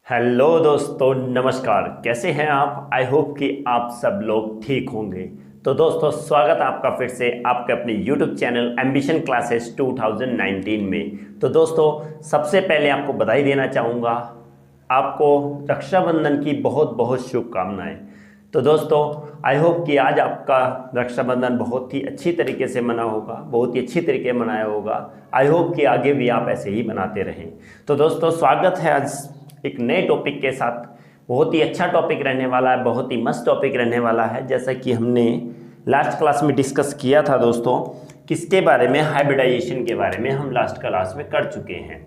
Hello दोस्तों, नमस्कार। कैसे हैं आप? आई होप कि आप सब लोग ठीक होंगे। तो दोस्तों, स्वागत है आपका फिर से आपके अपने यूट्यूब चैनल एम्बिशन क्लासेस 2019 में। तो दोस्तों, सबसे पहले आपको बधाई देना चाहूँगा। आपको रक्षाबंधन की बहुत बहुत शुभकामनाएं। तो दोस्तों, आई होप कि आज आपका रक्षाबंधन बहुत ही अच्छी तरीके से मना होगा, बहुत ही अच्छी तरीके मनाया होगा। आई होप कि आगे भी आप ऐसे ही मनाते रहें। तो दोस्तों, स्वागत है आज एक नए टॉपिक के साथ। बहुत ही अच्छा टॉपिक रहने वाला है, बहुत ही मस्त टॉपिक रहने वाला है। जैसा कि हमने लास्ट क्लास में डिस्कस किया था दोस्तों, किसके बारे में? हाइब्रिडाइजेशन के बारे में हम लास्ट क्लास में कर चुके हैं,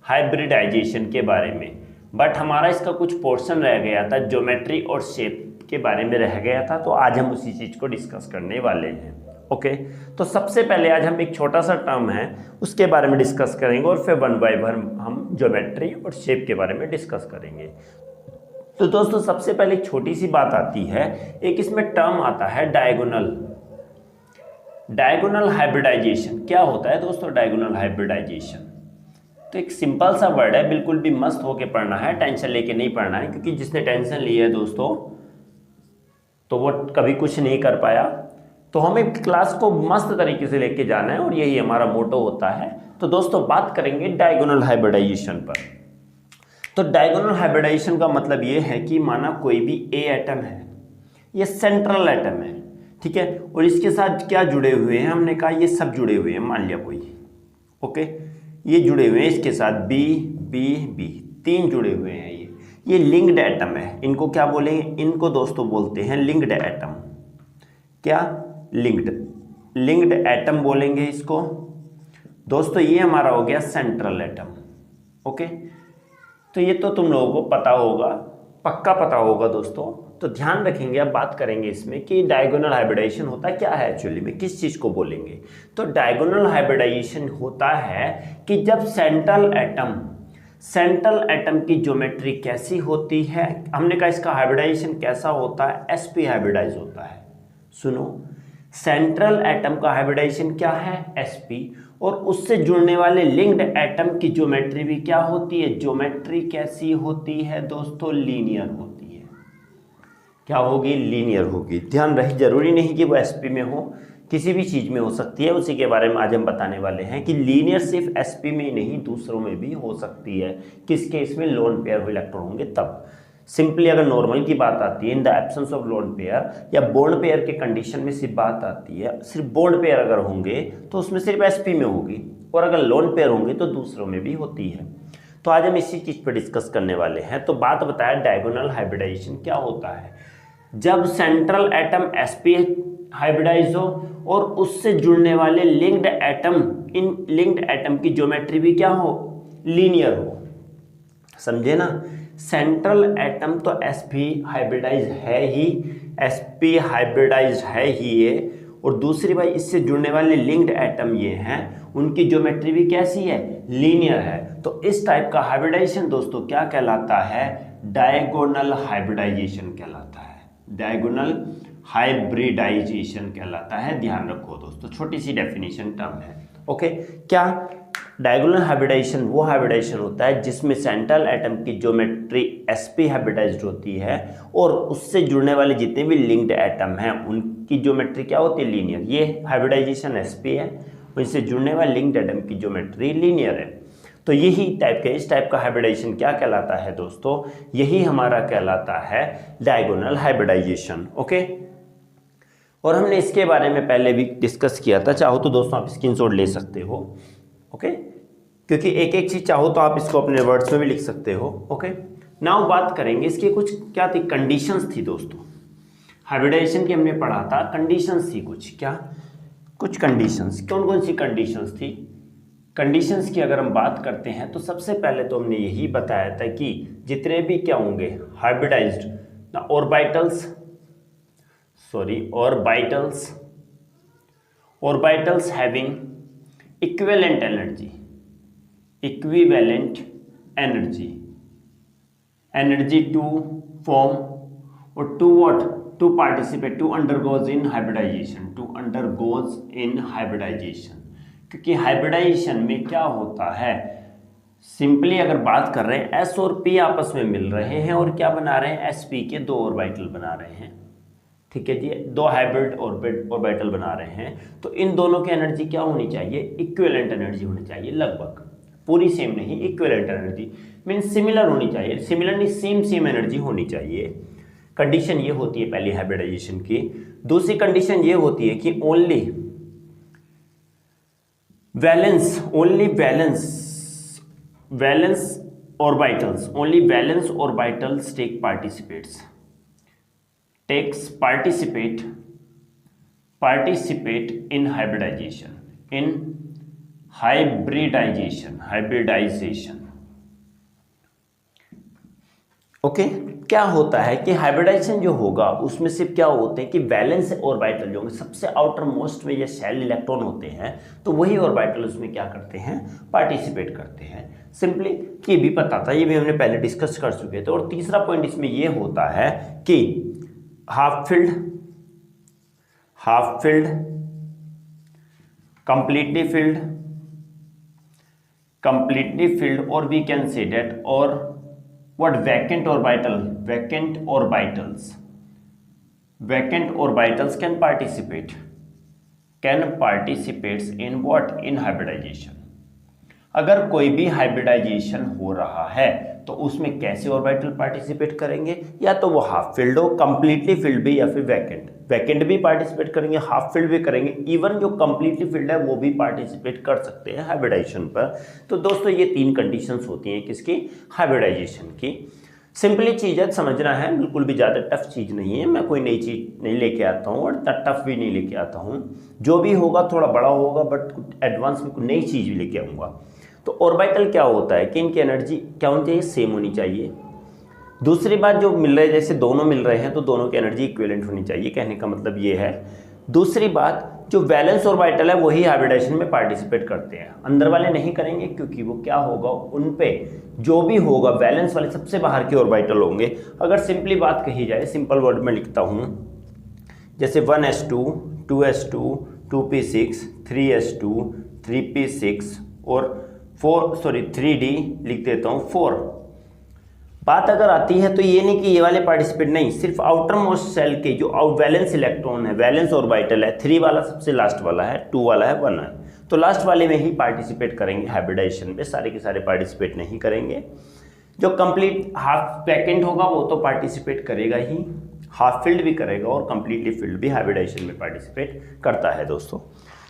हाइब्रिडाइजेशन के बारे में। बट हमारा इसका कुछ पोर्शन रह गया था, ज्योमेट्री और शेप के बारे में रह गया था। तो आज हम उसी चीज़ को डिस्कस करने वाले हैं। ओके, तो सबसे पहले आज हम एक छोटा सा टर्म है उसके बारे में डिस्कस करेंगे और फिर वन बाय वन हम ज्योमेट्री और शेप के बारे में डिस्कस करेंगे। तो दोस्तों, सबसे पहले एक छोटी सी बात आती है, एक इसमें टर्म आता है डायगोनल। डायगोनल हाइब्रिडाइजेशन क्या होता है दोस्तों? डायगोनल हाइब्रिडाइजेशन तो एक सिंपल सा वर्ड है, बिल्कुल भी मस्त होके पढ़ना है, टेंशन लेके नहीं पढ़ना है। क्योंकि जिसने टेंशन ली है दोस्तों, तो वो कभी कुछ नहीं कर पाया। तो हमें क्लास को मस्त तरीके से लेके जाना है और यही हमारा मोटो होता है। तो दोस्तों, बात करेंगे डायगोनल हाइब्रिडाइजेशन पर। तो डायगोनल हाइब्रिडाइजेशन का मतलब ये है कि माना कोई भी ए एटम है, ये सेंट्रल एटम है, ठीक है, और इसके साथ क्या जुड़े हुए हैं? हमने कहा ये सब जुड़े हुए हैं। मान लिया कोई, ओके, ये जुड़े हुए हैं इसके साथ, बी बी बी, तीन जुड़े हुए हैं। ये लिंक्ड एटम है। इनको क्या बोलेंगे? इनको दोस्तों बोलते हैं लिंक्ड एटम। क्या? लिंक्ड एटम बोलेंगे इसको। दोस्तों, ये हमारा हो गया सेंट्रल एटम। ओके, तो ये तो तुम लोगों को पता होगा, पक्का पता होगा दोस्तों। तो ध्यान रखेंगे, अब बात करेंगे इसमें कि डायगोनल हाइब्रिडाइजेशन होता क्या है एक्चुअली में, किस चीज को बोलेंगे। तो डायगोनल हाइब्रिडाइजेशन होता है कि जब सेंट्रल एटम की ज्योमेट्री कैसी होती है? हमने कहा इसका हाइब्रिडाइजेशन कैसा होता है? sp हाइब्रिडाइज होता है। सुनो, सेंट्रल एटम का हाइब्रिडाइजेशन क्या है? sp। और उससे जुड़ने वाले लिंक्ड एटम की ज्योमेट्री भी क्या होती है? ज्योमेट्री कैसी होती है दोस्तों? लीनियर होती है। क्या होगी? लीनियर होगी। ध्यान रहे, जरूरी नहीं कि वो sp में हो, किसी भी चीज में हो सकती है। उसी के बारे में आज हम बताने वाले हैं कि लीनियर सिर्फ sp में ही नहीं, दूसरों में भी हो सकती है। किस केस में? लोन पेयर इलेक्ट्रॉन होंगे तब। सिंपली अगर नॉर्मल की बात आती है, in the absence of lone pair या बॉन्ड पेयर के कंडीशन में सिर्फ बात आती है, सिर्फ बॉन्ड पेयर अगर होंगे तो उसमें सिर्फ sp में होगी, और अगर लोन पेयर होंगे तो दूसरों में भी होती है। तो आज हम इसी चीज पर डिस्कस करने वाले हैं। तो बात बताया, डायगोनल हाइब्रिडाइजेशन क्या होता है? जब सेंट्रल एटम sp हाइब्रिडाइज हो और उससे जुड़ने वाले लिंक्ड एटम, इन लिंक्ड एटम की ज्योमेट्री भी क्या हो? लीनियर हो। समझे ना? सेंट्रल एटम तो sp हाइब्रिडाइज है ही, sp हाइब्रिडाइज है ही ये। और दूसरी बात, इससे जुड़ने वाले लिंक्ड एटम ये हैं, उनकी ज्योमेट्री भी कैसी है? लीनियर है। तो इस टाइप का हाइब्रिडाइजेशन दोस्तों क्या कहलाता है? डायगोनल हाइब्रिडाइजेशन कहलाता है। डायगोनल हाइब्रिडाइजेशन कहलाता है। ध्यान रखो दोस्तों, छोटी सी डेफिनेशन टर्म है। ओके, क्या? डायगोनल हाइब्रिडाइजेशन वो हाइब्रिडाइजेशन होता है जिसमें सेंट्रल एटम की ज्योमेट्री sp हाइब्रिडाइज्ड होती है और उससे जुड़ने वाले जितने भी लिंक्ड एटम हैं उनकी ज्योमेट्री क्या होती है? लीनियर। ये हाइब्रिडाइजेशन sp है, और इससे जुड़ने वाले लिंक्ड एटम की ज्योमेट्री लीनियर है। तो यही टाइप का, इस टाइप का हाइब्रिडाइजेशन क्या कहलाता है दोस्तों? यही हमारा कहलाता है डायगोनल हाइब्रिडाइजेशन। ओके, और हमने इसके बारे में पहले भी डिस्कस किया था। चाहो तो दोस्तों आप स्क्रीनशॉट ले सकते हो। ओके, क्योंकि एक एक चीज चाहो तो आप इसको अपने वर्ड्स में भी लिख सकते हो। ओके, नाउ बात करेंगे इसकी कुछ क्या थी? कंडीशंस थी दोस्तों। हाइब्रिडाइजेशन की हमने पढ़ा था, कंडीशंस थी कुछ। क्या? कुछ कंडीशंस। कौन कौन सी कंडीशंस थी? कंडीशंस की अगर हम बात करते हैं तो सबसे पहले तो हमने यही बताया था कि जितने भी क्या होंगे hybridised orbitals having equivalent energy to form और to what? To participate, to undergoes in hybridisation. क्योंकि हाइब्रिडाइजेशन में क्या होता है? सिंपली अगर बात कर रहे हैं एस और पी आपस में मिल रहे हैं और क्या बना रहे हैं, एस पी के दो ऑर्बिटल बना रहे हैं। ठीक है जी, दो हाइब्रिड ऑर्बिटल बना रहे हैं, तो इन दोनों की एनर्जी क्या होनी चाहिए, इक्विवेलेंट एनर्जी होनी चाहिए, लगभग पूरी सेम नहीं, इक्विवेलेंट एनर्जी मीन्स सिमिलर होनी चाहिए, सिमिलर नहीं सेम सेम एनर्जी होनी चाहिए। कंडीशन ये होती है पहली हाइब्रिडाइजेशन की। दूसरी कंडीशन ये होती है कि only valence orbitals, only valence orbitals participate in hybridization। Okay, क्या होता है कि हाइब्रिडाइजेशन जो होगा उसमें सिर्फ क्या होते हैं कि वैलेंस ऑर्बिटल जो होंगे सबसे आउटर मोस्ट में ये शेल इलेक्ट्रॉन होते हैं, तो वही ऑर्बिटल उसमें क्या करते हैं, पार्टिसिपेट करते हैं। सिंपली ये भी पता था, ये भी हमने पहले डिस्कस कर चुके थे। और तीसरा पॉइंट इसमें ये होता है कि half filled, completely filled, or we can say that, or what, vacant orbitals can participate in what, in hybridization। अगर कोई भी हाइब्रिडाइजेशन हो रहा है तो उसमें कैसे ऑर्बिटल पार्टिसिपेट करेंगे, या तो वो हाफ फिल्ड हो, कंप्लीटली फिल्ड भी, या फिर वैकेंट भी पार्टिसिपेट करेंगे, हाफ फिल्ड भी करेंगे, इवन जो कंप्लीटली फिल्ड है वो भी पार्टिसिपेट कर सकते हैं हाइब्रिडाइजेशन पर। तो दोस्तों ये तीन कंडीशंस होती हैं किसकी, हाइब्रिडाइजेशन की। सिंपली चीज़ समझना है, बिल्कुल भी ज़्यादा टफ चीज़ नहीं है, मैं कोई नई चीज़ नहीं लेके आता हूँ और टफ भी नहीं लेके आता हूँ। जो भी होगा थोड़ा बड़ा होगा, बट कुछ एडवांस में कुछ नई चीज़ भी लेके आऊँगा। तो ऑर्बिटल क्या होता है कि इनकी एनर्जी क्या होनी चाहिए, सेम होनी चाहिए। दूसरी बात, जो मिल रहे हैं, जैसे दोनों मिल रहे हैं तो दोनों की एनर्जी इक्विवेलेंट होनी चाहिए, कहने का मतलब ये है। दूसरी बात, जो वैलेंस ऑर्बिटल है वही हाइब्रिडाइजेशन में पार्टिसिपेट करते हैं, अंदर वाले नहीं करेंगे, क्योंकि वो क्या होगा, उन पे जो भी होगा वैलेंस वाले सबसे बाहर के ऑर्बिटल होंगे। अगर सिंपली बात कही जाए, सिंपल वर्ड में लिखता हूँ, जैसे 1s2 2s2 2p6 3s2 3p6 और 3d लिख देता हूँ 4। बात अगर आती है तो ये नहीं कि ये वाले पार्टिसिपेट नहीं, सिर्फ आउटर मोस्ट सेल के जो वैलेंस इलेक्ट्रॉन है, वैलेंस ऑर्बिटल है, 3 वाला सबसे लास्ट वाला है, 2 वाला है, 1 है, तो लास्ट वाले में ही पार्टिसिपेट करेंगे हाइब्रिडाइजेशन में, सारे के सारे पार्टिसिपेट नहीं करेंगे। जो कंप्लीट हाफ वैकेंट होगा वो तो पार्टिसिपेट करेगा ही, हाफ फिल्ड भी करेगा और कंप्लीटली फिल्ड भी हाइब्रिडाइजेशन में पार्टिसिपेट करता है। दोस्तों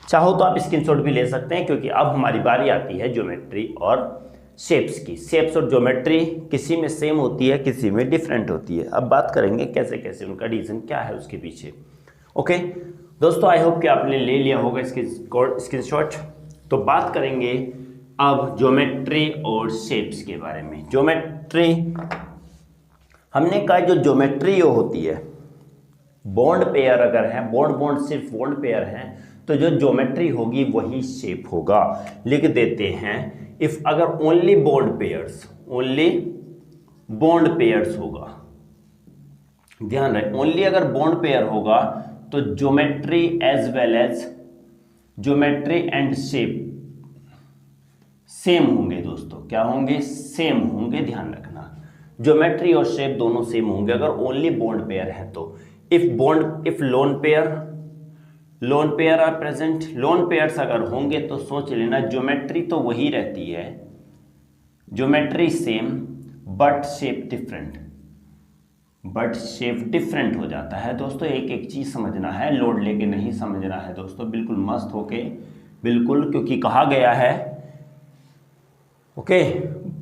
चाहो तो आप स्क्रीनशॉट भी ले सकते हैं, क्योंकि अब हमारी बारी आती है ज्योमेट्री और शेप्स की। शेप्स और ज्योमेट्री किसी में सेम होती है, किसी में डिफरेंट होती है। अब बात करेंगे कैसे कैसे, उनका रीज़न क्या है उसके पीछे। ओके दोस्तों, आई होप कि आपने ले लिया होगा इसकी स्क्रीनशॉट। तो बात करेंगे अब ज्योमेट्री और शेप्स के बारे में। ज्योमेट्री, हमने कहा जो ज्योमेट्री होती है, बॉन्ड पेयर अगर है, बॉन्ड सिर्फ बॉन्ड पेयर है, तो जो ज्योमेट्री होगी वही शेप होगा। लिख देते हैं, इफ अगर ओनली बॉन्ड पेयर्स होगा, ध्यान रखें, ओनली अगर बॉन्ड पेयर होगा तो geometry as well as geometry and shape same होंगे। दोस्तों क्या होंगे, सेम होंगे, ध्यान रखना, ज्योमेट्री और शेप दोनों सेम होंगे अगर ओनली बॉन्ड पेयर है तो। If lone pair are present, lone pairs अगर होंगे तो सोच लेना ज्योमेट्री तो वही रहती है, geometry same but shape different हो जाता है। दोस्तों एक एक चीज समझना है, लोड लेके नहीं समझना है दोस्तों, बिल्कुल मस्त होके, बिल्कुल, क्योंकि कहा गया है, ओके,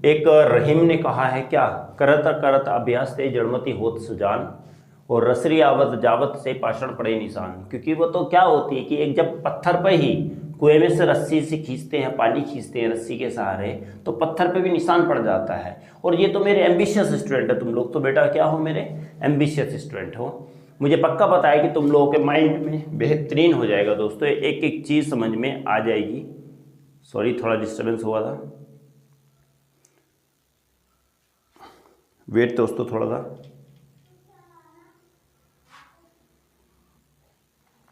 एक रहीम ने कहा है क्या, करत करत अभ्यास ते जड़मती होत सुजान, और रसरी आवत जावत से पाषाण पड़े निशान। क्योंकि वो तो क्या होती है कि एक जब पत्थर पे ही कुएं में से रस्सी से खींचते हैं, पानी खींचते हैं रस्सी के सहारे, तो पत्थर पे भी निशान पड़ जाता है। और ये तो मेरे एम्बिशियस स्टूडेंट है, तुम लोग तो बेटा क्या हो, मेरे एम्बिशियस स्टूडेंट हो। मुझे पक्का पता है कि तुम लोगों के माइंड में बेहतरीन हो जाएगा दोस्तों, एक एक चीज़ समझ में आ जाएगी। सॉरी थोड़ा डिस्टर्बेंस हुआ था, वेट दोस्तों थोड़ा सा।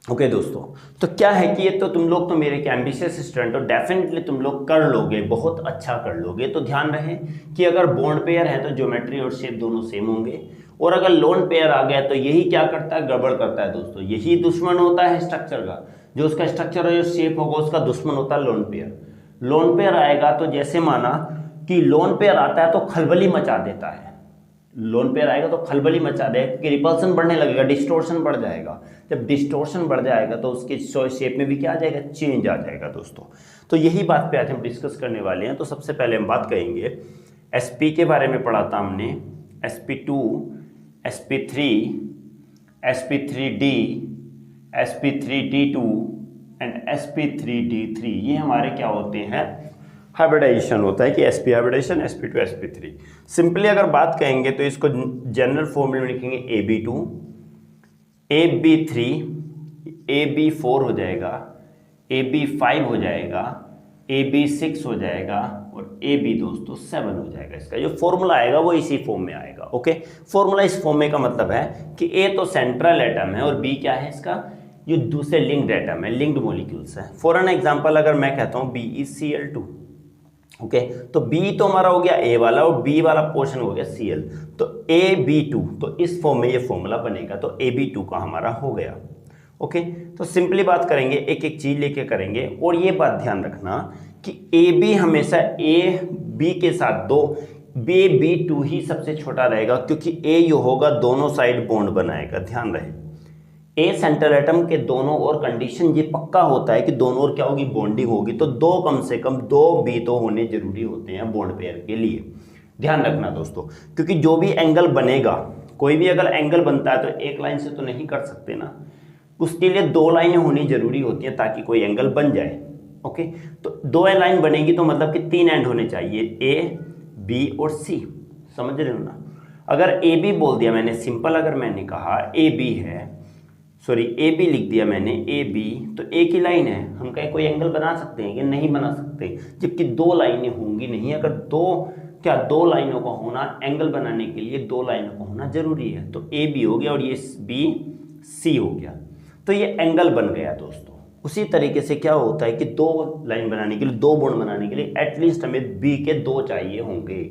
ओके दोस्तों, तो क्या है कि ये तो तुम लोग तो मेरे के एम्बिशियस स्टूडेंट हो, डेफिनेटली तुम लोग कर लोगे, बहुत अच्छा कर लोगे। तो ध्यान रहे कि अगर बॉन्ड पेयर है तो ज्योमेट्री और शेप दोनों सेम होंगे, और अगर लोन पेयर आ गया तो यही क्या करता है, गड़बड़ करता है दोस्तों। यही दुश्मन होता है स्ट्रक्चर का, जो उसका स्ट्रक्चर और जो शेप होगा उसका दुश्मन होता है लोन पेयर। लोन पेयर आएगा तो जैसे माना कि लोन पेयर आता है तो खलबली मचा देता है। लोन पेयर आएगा तो खलबली मचा देगा क्योंकि रिपल्सन बढ़ने लगेगा, डिस्टोर्शन बढ़ जाएगा। जब डिस्टोर्शन बढ़ जाएगा तो उसके शेप में भी क्या आ जाएगा, चेंज आ जाएगा दोस्तों। तो यही बात पे आज हम डिस्कस करने वाले हैं। तो सबसे पहले हम बात करेंगे SP के बारे में, पढ़ा था हमने SP2, SP3, SP3D, SP3D2 and SP3D3। ये हमारे क्या होते हैं, हाइब्रिडाइजेशन होता है कि SP hybridisation, SP2, SP3। Simply अगर बात कहेंगे तो इसको जनरल फॉर्मूले में लिखेंगे AB2, AB3, AB4 हो जाएगा, AB5 हो जाएगा, AB6 हो जाएगा और AB दोस्तों 7 हो जाएगा। इसका जो फॉर्मूला आएगा वो इसी फॉर्म में आएगा। ओके, फॉर्मूला इस फॉर्म में का मतलब है कि A तो सेंट्रल एटम है और B क्या है, इसका ये दूसरे लिंक्ड एटम है, लिंक्ड मॉलिक्यूल्स है। फॉर एन एग्जांपल अगर मैं कहता हूँ BeCl2, ओके, तो B तो हमारा हो गया A वाला और B वाला पोर्शन हो गया Cl, तो AB2, तो इस फॉर्म में ये फॉर्मूला बनेगा, तो AB2 का हमारा हो गया। ओके, तो सिंपली बात करेंगे, एक एक चीज लेके करेंगे। और ये बात ध्यान रखना कि AB हमेशा AB के साथ दो, B2 ही सबसे छोटा रहेगा क्योंकि A जो होगा दोनों साइड बॉन्ड बनाएगा। ध्यान रहे, ए सेंट्रल एटम के दोनों ओर कंडीशन ये पक्का होता है कि दोनों ओर क्या होगी, बॉन्डिंग होगी। तो दो, कम से कम 2 B तो होने जरूरी होते हैं बॉन्ड पेयर के लिए। ध्यान रखना दोस्तों, क्योंकि जो भी एंगल बनेगा, कोई भी अगर एंगल बनता है तो एक लाइन से तो नहीं कर सकते ना, उसके लिए 2 लाइनें होनी जरूरी होती हैं ताकि कोई एंगल बन जाए। ओके, तो 2 लाइन बनेगी तो मतलब कि 3 एंड होने चाहिए, A, B और C। समझ रहे हो ना। अगर AB बोल दिया मैंने, सिंपल अगर मैंने कहा AB है, सॉरी AB लिख दिया मैंने AB, तो एक ही लाइन है, हम कहीं कोई एंगल बना सकते हैं कि नहीं बना सकते, जबकि 2 लाइनें होंगी नहीं। अगर 2 लाइनों का होना, एंगल बनाने के लिए 2 लाइनों का होना जरूरी है। तो AB हो गया और ये BC हो गया, तो ये एंगल बन गया दोस्तों। उसी तरीके से क्या होता है कि 2 लाइन बनाने के लिए, 2 बॉन्ड बनाने के लिए एटलीस्ट हमें B के 2 चाहिए होंगे।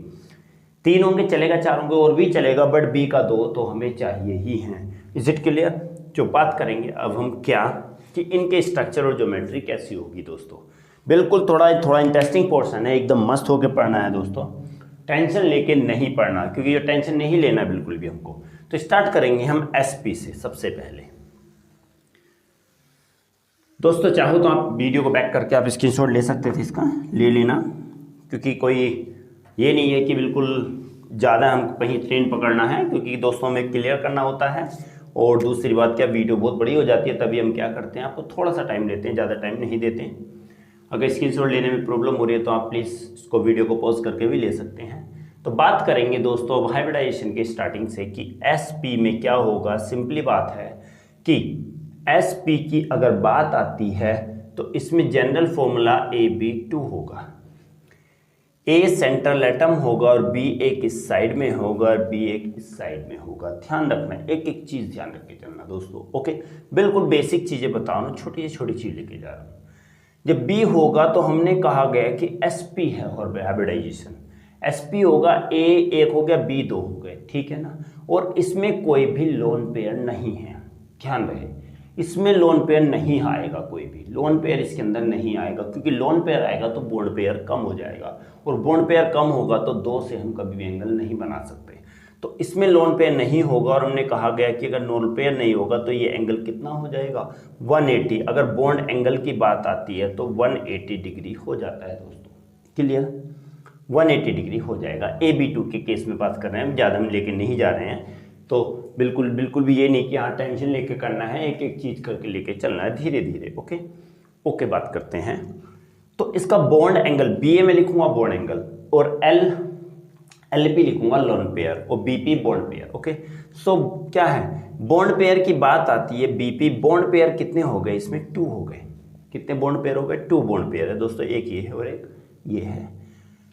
3 होंगे चलेगा, 4 होंगे और भी चलेगा, बट B का 2 तो हमें चाहिए ही है। Is it clear. जो बात करेंगे अब हम क्या, कि इनके स्ट्रक्चर और ज्योमेट्री कैसी होगी दोस्तों। बिल्कुल थोड़ा इंटरेस्टिंग पोर्शन है, एकदम मस्त होकर पढ़ना है दोस्तों, टेंशन लेके नहीं पढ़ना, क्योंकि ये टेंशन नहीं लेना बिल्कुल भी हमको। तो स्टार्ट करेंगे हम SP से। सबसे पहले दोस्तों चाहो तो आप वीडियो को बैक करके आप स्क्रीनशॉट ले सकते थे, इसका ले लेना, क्योंकि कोई ये नहीं है कि बिल्कुल ज़्यादा हमको कहीं ट्रेन पकड़ना है, क्योंकि दोस्तों में क्लियर करना होता है। और दूसरी बात क्या, वीडियो बहुत बड़ी हो जाती है, तभी हम क्या करते हैं, आपको थोड़ा सा टाइम देते हैं, ज़्यादा टाइम नहीं देते। अगर स्क्रीनशॉट लेने में प्रॉब्लम हो रही है तो आप प्लीज़ इसको वीडियो को पॉज करके भी ले सकते हैं। तो बात करेंगे दोस्तों अब हाइब्रिडाइजेशन के स्टार्टिंग से कि SP में क्या होगा। सिंपली बात है कि SP की अगर बात आती है तो इसमें जनरल फॉर्मूला AB2 होगा। A सेंट्रल एटम होगा और B एक इस साइड में होगा और B एक इस साइड में होगा। ध्यान रखना, एक एक चीज ध्यान रख के चलना दोस्तों। ओके, बिल्कुल बेसिक चीजें बताओ ना, छोटी से छोटी चीज लेके जा रहा हूँ। जब B होगा तो हमने कहा गया कि SP है और हाइब्रिडाइजेशन SP होगा, A एक हो गया, B 2 हो गए, ठीक है ना। और इसमें कोई भी लोन पेयर नहीं है, ध्यान रहे, इसमें लोन पेयर नहीं आएगा, कोई भी लोन पेयर इसके अंदर नहीं आएगा, क्योंकि लोन पेयर आएगा तो बॉन्ड पेयर कम हो जाएगा, और बॉन्ड पेयर कम होगा तो 2 से हम कभी भी एंगल नहीं बना सकते। तो इसमें लोन पेयर नहीं होगा, और हमने कहा गया कि अगर लोन पेयर नहीं होगा तो ये एंगल कितना हो जाएगा, 180। अगर बॉन्ड एंगल की बात आती है तो 180 डिग्री हो जाता है दोस्तों। क्लियर, 180 डिग्री हो जाएगा। AB2 के केस में बात कर रहे हैं, ज़्यादा हम लेके नहीं जा रहे हैं। तो बिल्कुल भी ये नहीं कि हाँ टेंशन लेके करना है, एक एक चीज करके लेके चलना है, धीरे धीरे। ओके, बात करते हैं। तो इसका बॉन्ड एंगल BA में लिखूंगा बॉन्ड एंगल, और LP लिखूंगा लोन पेयर, और BP बॉन्ड पेयर। ओके, सो क्या है, बॉन्ड पेयर की बात आती है, BP बॉन्ड पेयर कितने हो गए, इसमें 2 हो गए। कितने बॉन्ड पेयर हो गए, 2 बॉन्ड पेयर है दोस्तों, एक ये है और एक ये है।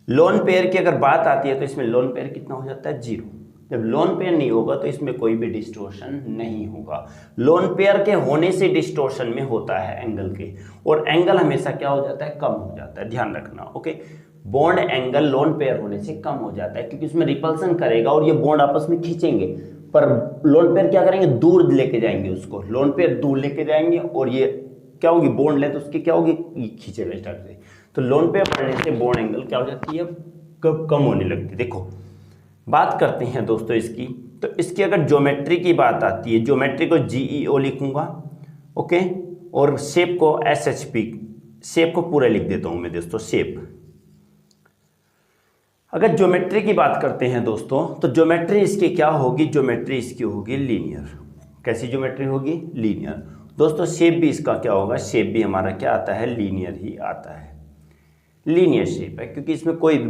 लोन पेयर की अगर बात आती है तो इसमें लोन पेयर कितना हो जाता है, 0। जब लोन पेयर नहीं होगा तो इसमें कोई भी डिस्टोर्शन नहीं होगा। लोन पेयर के होने से डिस्टोर्शन में होता है एंगल के, और एंगल हमेशा क्या हो जाता है, कम हो जाता है, ध्यान रखना। Okay, bond angle lone pair होने से कम हो जाता है क्योंकि उसमें रिपल्सन करेगा और ये बॉन्ड आपस में खींचेंगे, पर लोन पेयर क्या करेंगे, दूर लेके जाएंगे उसको, लोन पेयर दूर लेके जाएंगे और ये क्या होगी, बॉन्ड लेंथ उसकी क्या होगी, खींचेगा इस टाइप से। तो लोन पेयर बढ़ने से बॉन्ड एंगल क्या हो जाती है, कम होने लगती है। देखो बात करते हैं दोस्तों इसकी, तो इसकी अगर ज्योमेट्री की बात आती है, ज्योमेट्री को GEO लिखूंगा, ओके, और शेप को SHP, शेप को पूरा लिख देता हूं मैं दोस्तों, शेप। अगर ज्योमेट्री की बात करते हैं दोस्तों, तो ज्योमेट्री इसकी क्या होगी, ज्योमेट्री इसकी होगी लीनियर। कैसी ज्योमेट्री होगी, लीनियर। दोस्तों शेप भी इसका क्या होगा, शेप भी हमारा क्या आता है, लीनियर ही आता है, लीनियर शेप है, क्योंकि इसमें कोई भी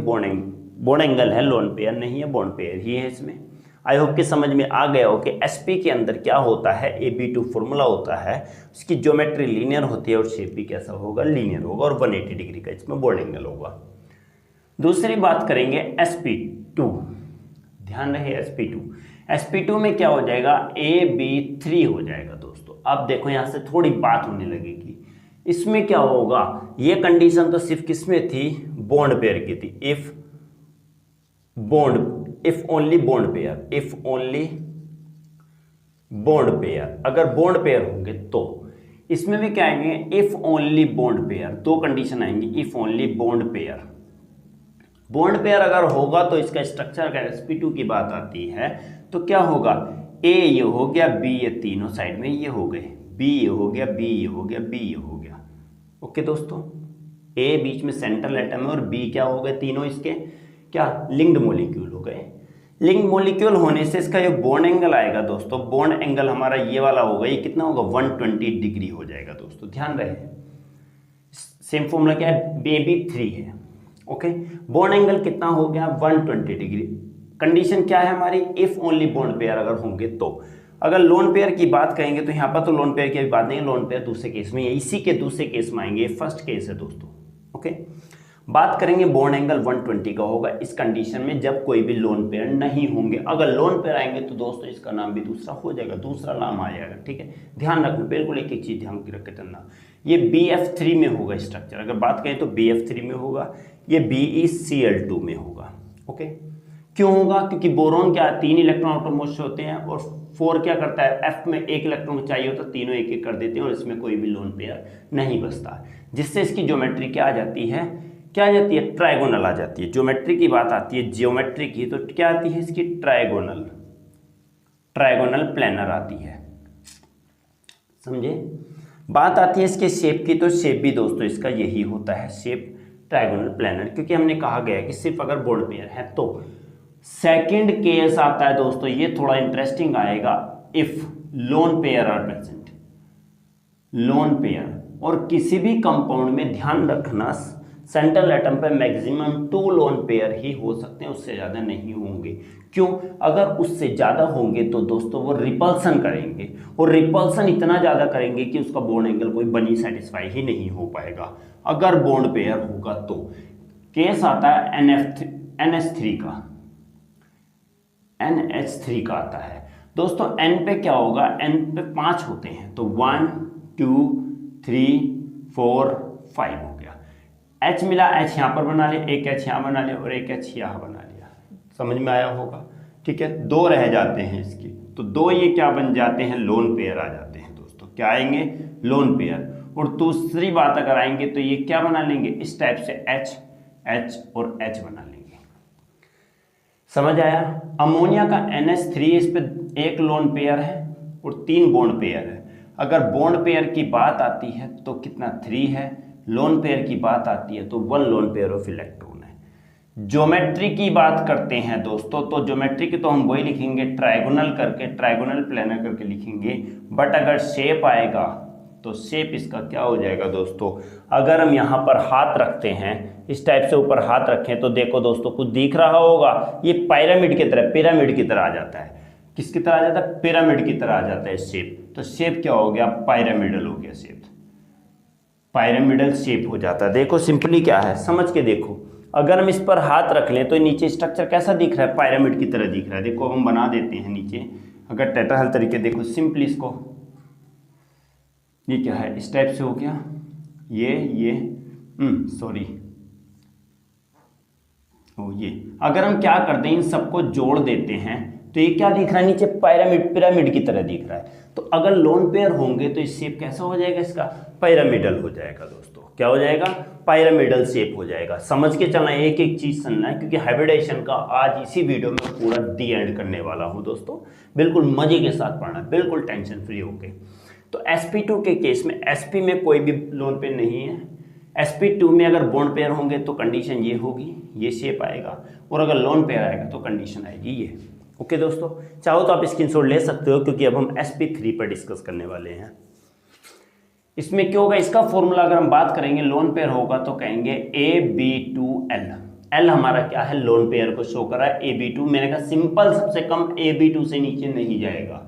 बॉन्ड एंगल है, लोन पेयर नहीं है, बॉन्ड पेयर ही है इसमें। आई होप कि समझ में आ गया हो कि SP के अंदर क्या होता है, AB2 फॉर्मूला होता है, उसकी ज्योमेट्री लीनियर होती है और शेप भी कैसा होगा, लीनियर होगा, और 180 डिग्री का इसमें बॉन्ड एंगल होगा। दूसरी बात करेंगे SP2, ध्यान रहे SP2 में क्या हो जाएगा, AB3 हो जाएगा दोस्तों। अब देखो यहां से थोड़ी बात होने लगेगी, इसमें क्या होगा, ये कंडीशन तो सिर्फ किसमें थी, बॉन्ड पेयर की थी, इफ ओनली बॉन्ड पेयर, अगर बॉन्ड पेयर होंगे तो। इसमें भी क्या आएंगे, इफ ओनली बॉन्ड पेयर, दो कंडीशन आएंगी, इफ ओनली बॉन्ड पेयर अगर होगा तो इसका स्ट्रक्चर, अगर SP2 की बात आती है तो क्या होगा, A ये हो गया, B ये तीनों साइड में ये हो गए, B ये हो गया, B ये हो गया, B ये हो गया। ओके दोस्तों, A बीच में सेंट्रल एटम है और B क्या हो गए, तीनों इसके क्या लिंक्ड मॉलिक्यूल हो गए। लिंक्ड मॉलिक्यूल होने से इसका जो बॉन्ड एंगल आएगा दोस्तों, बॉन्ड एंगल हमारा ये वाला होगा, ये कितना होगा, 120 डिग्री हो जाएगा दोस्तों, ध्यान रहे। सेम फॉर्मूला क्या है, AB3 है। ओके, बॉन्ड एंगल कितना हो गया, 120 डिग्री। कंडीशन क्या है हमारी, इफ ओनली बॉन्ड पेयर अगर होंगे तो। अगर लोन पेयर की बात करेंगे तो यहाँ पर तो लोन पेयर की अभी बात नहीं है, लोन पेयर दूसरे केस में है, इसी के दूसरे केस में आएंगे, फर्स्ट केस है दोस्तों। ओके, बात करेंगे बॉन्ड एंगल 120 का होगा इस कंडीशन में जब कोई भी लोन पेयर नहीं होंगे। अगर लोन पेयर आएंगे तो दोस्तों इसका नाम भी दूसरा हो जाएगा, दूसरा नाम आ जाएगा, ठीक है, ध्यान रखना, बिल्कुल एक एक चीज ध्यान रख के चलना। ये BF3 में होगा स्ट्रक्चर, अगर बात करें तो BF3 में होगा, ये BeCl2 में होगा। ओके, क्यों होगा, क्योंकि बोरोन क्या 3 इलेक्ट्रॉन आउटरमोस्ट होते हैं और 4 क्या करता है, F में 1 इलेक्ट्रॉन चाहिए होता है, तीनों एक एक कर देते हैं और इसमें कोई भी लोन पेयर नहीं बचता, जिससे इसकी ज्योमेट्री क्या आ जाती है, क्या आ जाती है, ट्राइगोनल आ जाती है। ज्योमेट्री की बात आती है, ज्योमेट्री की, तो क्या आती है इसकी, ट्राइगोनल प्लेनर आती है, समझे। बात आती है इसके शेप की, तो शेप भी दोस्तों इसका यही होता है, शेप ट्राइगोनल प्लेनर, क्योंकि हमने कहा गया है कि सिर्फ अगर बॉन्ड पेयर है तो। सेकंड केस आता है दोस्तों, ये थोड़ा इंटरेस्टिंग आएगा, if lone pair are present, lone pair, और किसी भी कंपाउंड में ध्यान रखना सेंट्रल एटम पे मैक्सिमम 2 लोन पेयर ही हो सकते हैं, उससे ज़्यादा नहीं होंगे। क्यों, अगर उससे ज़्यादा होंगे तो दोस्तों वो रिपल्सन करेंगे, और रिपल्सन इतना ज़्यादा करेंगे कि उसका बॉन्ड एंगल कोई बनी सेटिस्फाई ही नहीं हो पाएगा अगर बॉन्ड पेयर होगा तो। केस आता है NH3 का आता है दोस्तों। N पे क्या होगा, N पे 5 होते हैं, तो 1 2 3 4 5 हो गया। H मिला, H यहाँ पर बना लिया, एक H यहाँ बना लिया और एक H यहाँ बना लिया, समझ में आया होगा, ठीक है। 2 रह जाते हैं इसकी, तो 2 ये क्या बन जाते हैं, लोन पेयर आ जाते हैं दोस्तों, क्या आएंगे, लोन पेयर। और दूसरी बात अगर आएंगे तो ये क्या बना लेंगे, इस टाइप से H और H बना लेंगे, समझ आया। अमोनिया का NH3, इस पे 1 लोन पेयर है और 3 बॉन्ड पेयर है। अगर बॉन्ड पेयर की बात आती है तो कितना, 3 है, लोन पेयर की बात आती है तो 1 लोन पेयर ऑफ इलेक्ट्रॉन है। ज्योमेट्री की बात करते हैं दोस्तों, तो ज्योमेट्री की तो हम वही लिखेंगे, ट्राइगोनल करके, ट्राइगोनल प्लेनर करके लिखेंगे, बट अगर शेप आएगा तो शेप इसका क्या हो जाएगा दोस्तों, अगर हम यहाँ पर हाथ रखते हैं, इस टाइप से ऊपर हाथ रखें तो देखो दोस्तों कुछ दिख रहा होगा, ये पिरामिड की तरह आ जाता है। किसकी तरह आ जाता है, पिरामिड की तरह आ जाता है शेप। तो शेप क्या हो गया, पिरामिडल हो गया शेप, पिरामिडल शेप हो जाता है। देखो सिंपली क्या है, समझ के देखो, अगर हम इस पर हाथ रख लें तो नीचे स्ट्रक्चर कैसा दिख रहा है, पिरामिड की तरह दिख रहा है। देखो हम बना देते हैं नीचे, अगर टेट्राहेड्रल तरीके देखो सिंपली इसको, ये क्या है, इस टाइप से हो गया ये सॉरी ये अगर हम क्या करते हैं इन सबको जोड़ देते हैं तो ये क्या दिख रहा है, नीचे पिरामिड की तरह दिख रहा है। तो अगर लोन पेयर होंगे तो इस शेप कैसा हो जाएगा, इसका पिरामिडल हो जाएगा दोस्तों। क्या हो जाएगा, पिरामिडल शेप हो जाएगा। समझ के चलना, एक एक चीज सुनना है, क्योंकि हाइब्रिडाइजेशन का आज इसी वीडियो में पूरा डी एंड करने वाला हूं दोस्तों। बिल्कुल मजे के साथ पढ़ना, बिल्कुल टेंशन फ्री होके। तो sp2 के केस में sp में कोई भी लोन पेयर नहीं है। sp2 में अगर बॉन्ड पेयर होंगे तो कंडीशन ये होगी, ये शेप आएगा, और अगर लोन पेयर आएगा तो कंडीशन आएगी ये। ओके दोस्तों, चाहो तो आप स्क्रीनशॉट ले सकते हो, क्योंकि अब हम sp3 पर डिस्कस करने वाले हैं। इसमें क्या होगा, इसका फॉर्मूला अगर हम बात करेंगे, लोन पेयर होगा तो कहेंगे ab2l। l हमारा क्या है, लोन पेयर को शो कर रहा है। ab2 मैंने कहा सिंपल, सबसे कम ab2 से नीचे नहीं जाएगा,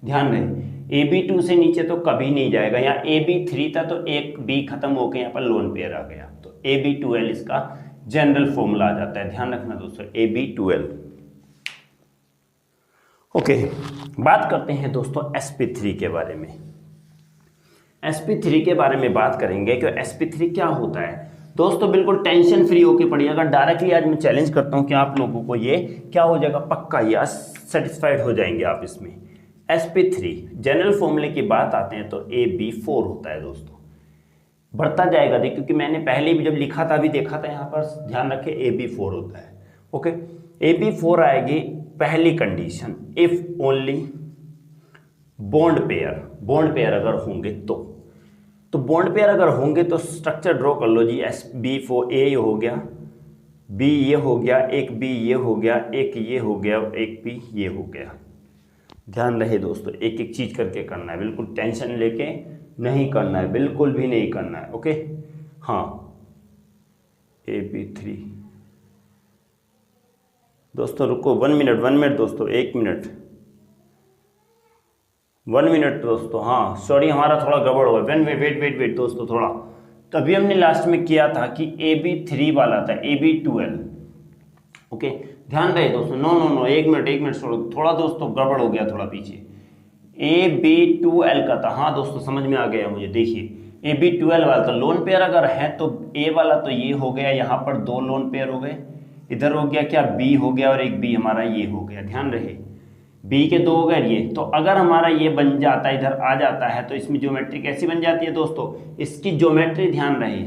ध्यान रहे। ab2 से नीचे तो कभी नहीं जाएगा। यहाँ ab3 था तो एक b खत्म होकर यहाँ पर लोन पेयर आ गया, तो ab2l इसका जनरल फॉर्मूला आ जाता है। ध्यान रखना दोस्तों, ab2l। ओके, बात करते हैं दोस्तों sp3 के बारे में। sp3 के बारे में बात करेंगे कि sp3 क्या होता है दोस्तों। बिल्कुल टेंशन फ्री होके पढ़िएगा। डायरेक्टली आज मैं चैलेंज करता हूं कि आप लोगों को ये क्या हो जाएगा, पक्का या सेटिस्फाइड हो जाएंगे आप इसमें। sp3 जनरल फॉर्मूले की बात आते हैं तो ab4 होता है दोस्तों। बढ़ता जाएगा देख, क्योंकि मैंने पहले भी जब लिखा था, अभी देखा था यहाँ पर, ध्यान रखें ab4 होता है। ओके, ab4 आएगी पहली condition, if only bond pair अगर होंगे तो बॉन्ड पेयर अगर होंगे तो स्ट्रक्चर ड्रॉ कर लो जी। sb4 a ये हो गया, b ये हो गया, एक b ये हो गया, एक ये हो गया, एक b ये हो गया। ध्यान रहे दोस्तों, एक एक चीज करके करना है, बिल्कुल टेंशन लेके नहीं करना है, बिल्कुल भी नहीं करना है। ओके, हाँ ab3 दोस्तों, रुको 1 मिनट दोस्तों, 1 मिनट, 1 मिनट दोस्तों। हाँ सॉरी, हमारा थोड़ा गड़बड़ हुआ। वेट दोस्तों थोड़ा, तभी हमने लास्ट में किया था कि ab3 वाला था ab2l। ओके, ध्यान रहे दोस्तों, नो 1 मिनट छोड़ो, थोड़ा दोस्तों गड़बड़ हो गया, थोड़ा पीछे ab2l का था। हाँ दोस्तों समझ में आ गया मुझे। देखिए ab2l वाला था, लोन पेयर अगर है तो a वाला तो ये हो गया, यहाँ पर 2 लोन पेयर हो गए, इधर हो गया क्या, b हो गया, और एक b हमारा ये हो गया। ध्यान रहे, b के 2 हो गए ये। तो अगर हमारा ये बन जाता है, इधर आ जाता है, तो इसमें ज्योमेट्री कैसी बन जाती है दोस्तों, इसकी ज्योमेट्री ध्यान रहे,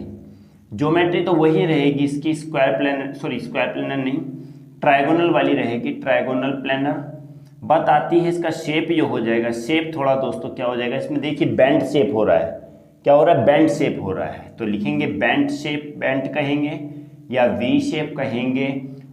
ज्योमेट्री तो वही रहेगी इसकी, स्क्वायर प्लेनर नहीं, ट्रायगोनल वाली रहेगी, ट्रायगोनल प्लेनर। बात आती है इसका शेप, ये हो जाएगा शेप थोड़ा दोस्तों क्या हो जाएगा, इसमें देखिए बैंड शेप हो रहा है। क्या हो रहा है, बैंड शेप हो रहा है, तो लिखेंगे बैंड शेप, बैंड कहेंगे या वी शेप कहेंगे,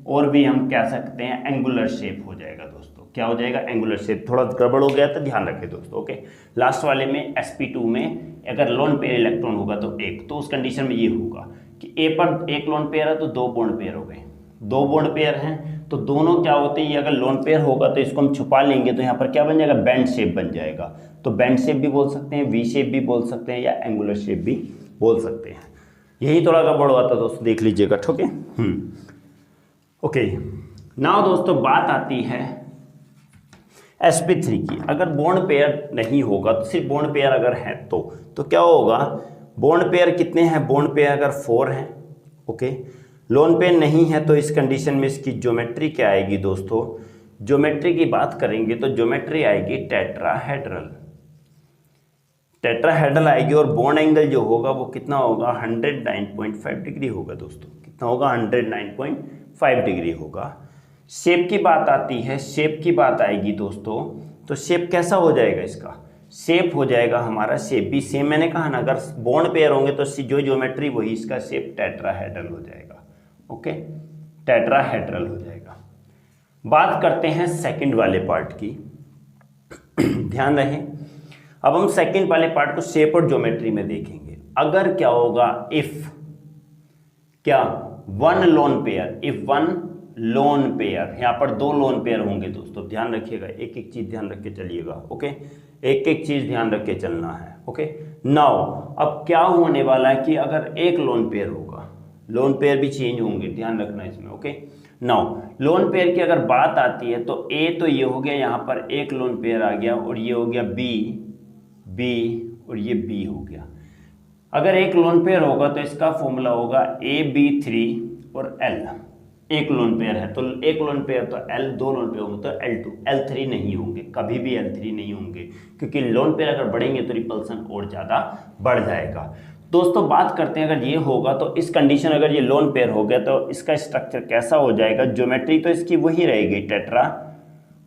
और भी हम कह सकते हैं एंगुलर शेप हो जाएगा दोस्तों। क्या हो जाएगा, एंगुलर शेप। थोड़ा गड़बड़ हो गया तो ध्यान रखें दोस्तों। ओके, लास्ट वाले में sp2 में अगर लोन पेयर इलेक्ट्रॉन होगा तो एक, तो उस कंडीशन में ये होगा कि a पर एक लोन पेयर है तो 2 बॉन्ड पेयर हो गए, 2 बॉन्ड पेयर हैं तो दोनों क्या होते हैं, ये अगर लोन पेयर होगा तो इसको हम छुपा लेंगे, तो यहाँ पर क्या बन जाएगा, बैंड शेप बन जाएगा। तो बैंड शेप भी बोल सकते हैं, वी शेप भी बोल सकते हैं, या एंगुलर शेप भी बोल सकते हैं। यही थोड़ा गड़बड़ हुआ था दोस्तों, देख लीजिएगा। ठीक है, ओके। नाउ दोस्तों बात आती है sp3 की। अगर बॉन्ड पेयर नहीं होगा तो सिर्फ बॉन्ड पेयर अगर है तो क्या होगा, बॉन्ड पेयर कितने हैं, बॉन्ड पेयर अगर 4 हैं। ओके, लोन पेयर नहीं है तो इस कंडीशन में इसकी ज्योमेट्री क्या आएगी दोस्तों, ज्योमेट्री की बात करेंगे तो ज्योमेट्री आएगी टेट्राहेड्रल, टेट्राहेड्रल आएगी। और बॉन्ड एंगल जो होगा वो कितना होगा, 109.5 डिग्री होगा दोस्तों। कितना होगा, 109.5 डिग्री होगा। शेप की बात आती है, शेप की बात आएगी दोस्तों, तो शेप कैसा हो जाएगा, इसका शेप हो जाएगा हमारा शेप भी सेम। मैंने कहा ना, अगर बॉन्ड पेयर होंगे तो जो ज्योमेट्री वही, इसका शेप टेट्राहेड्रल हो जाएगा। ओके, टेट्राहेड्रल हो जाएगा। बात करते हैं सेकंड वाले पार्ट की। ध्यान रहे, अब हम सेकंड वाले पार्ट को शेप और ज्योमेट्री में देखेंगे। अगर क्या होगा, इफ क्या 1 lone pair, if 1 lone pair, यहाँ पर 2 लोन पेयर होंगे दोस्तों। ध्यान रखिएगा, एक एक चीज ध्यान रख के चलिएगा। ओके, एक एक चीज ध्यान रख के चलना है। ओके, नाउ अब क्या होने वाला है कि अगर एक लोन पेयर होगा, लोन पेयर भी चेंज होंगे, ध्यान रखना इसमें। ओके, नाउ लोन पेयर की अगर बात आती है तो ए तो ये हो गया, यहाँ पर एक लोन पेयर आ गया, और ये हो गया बी, और ये बी हो गया। अगर एक लोन पेयर होगा तो इसका फॉर्मूला होगा AB3 और L। एक लोन पेयर है तो एक लोन पेयर तो L, दो लोन पेयर होंगे तो L2, L3 नहीं होंगे, कभी भी L3 नहीं होंगे, क्योंकि लोन पेयर अगर बढ़ेंगे तो रिपल्सन और ज़्यादा बढ़ जाएगा। दोस्तों बात करते हैं, अगर ये होगा तो इस कंडीशन, अगर ये लोन पेयर हो गया तो इसका स्ट्रक्चर कैसा हो जाएगा। ज्योमेट्री तो इसकी वही रहेगी टेट्रा,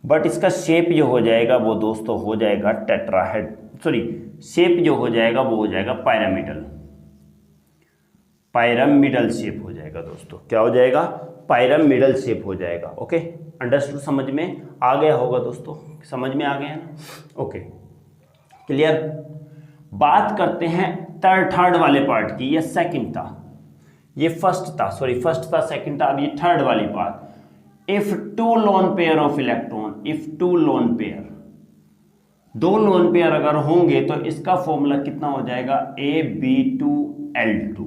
बट इसका शेप जो हो जाएगा वो दोस्तों हो जाएगा टेट्राहेड, सॉरी शेप जो हो जाएगा वो हो जाएगा पायरामिडल शेप हो जाएगा दोस्तों। क्या हो जाएगा? पायरामिडल शेप हो जाएगा। ओके, अंडरस्टूड, समझ में आ गया होगा दोस्तों, समझ में आ गया ना? Okay, clear. बात करते हैं थर्ड वाले पार्ट की। ये सेकंड था, ये फर्स्ट था, सेकंड था, अब ये थर्ड वाली part. If two loan pair of electron, if two lone pair, दो लोन पेयर अगर होंगे तो इसका फॉर्मूला कितना हो जाएगा? AB2L2।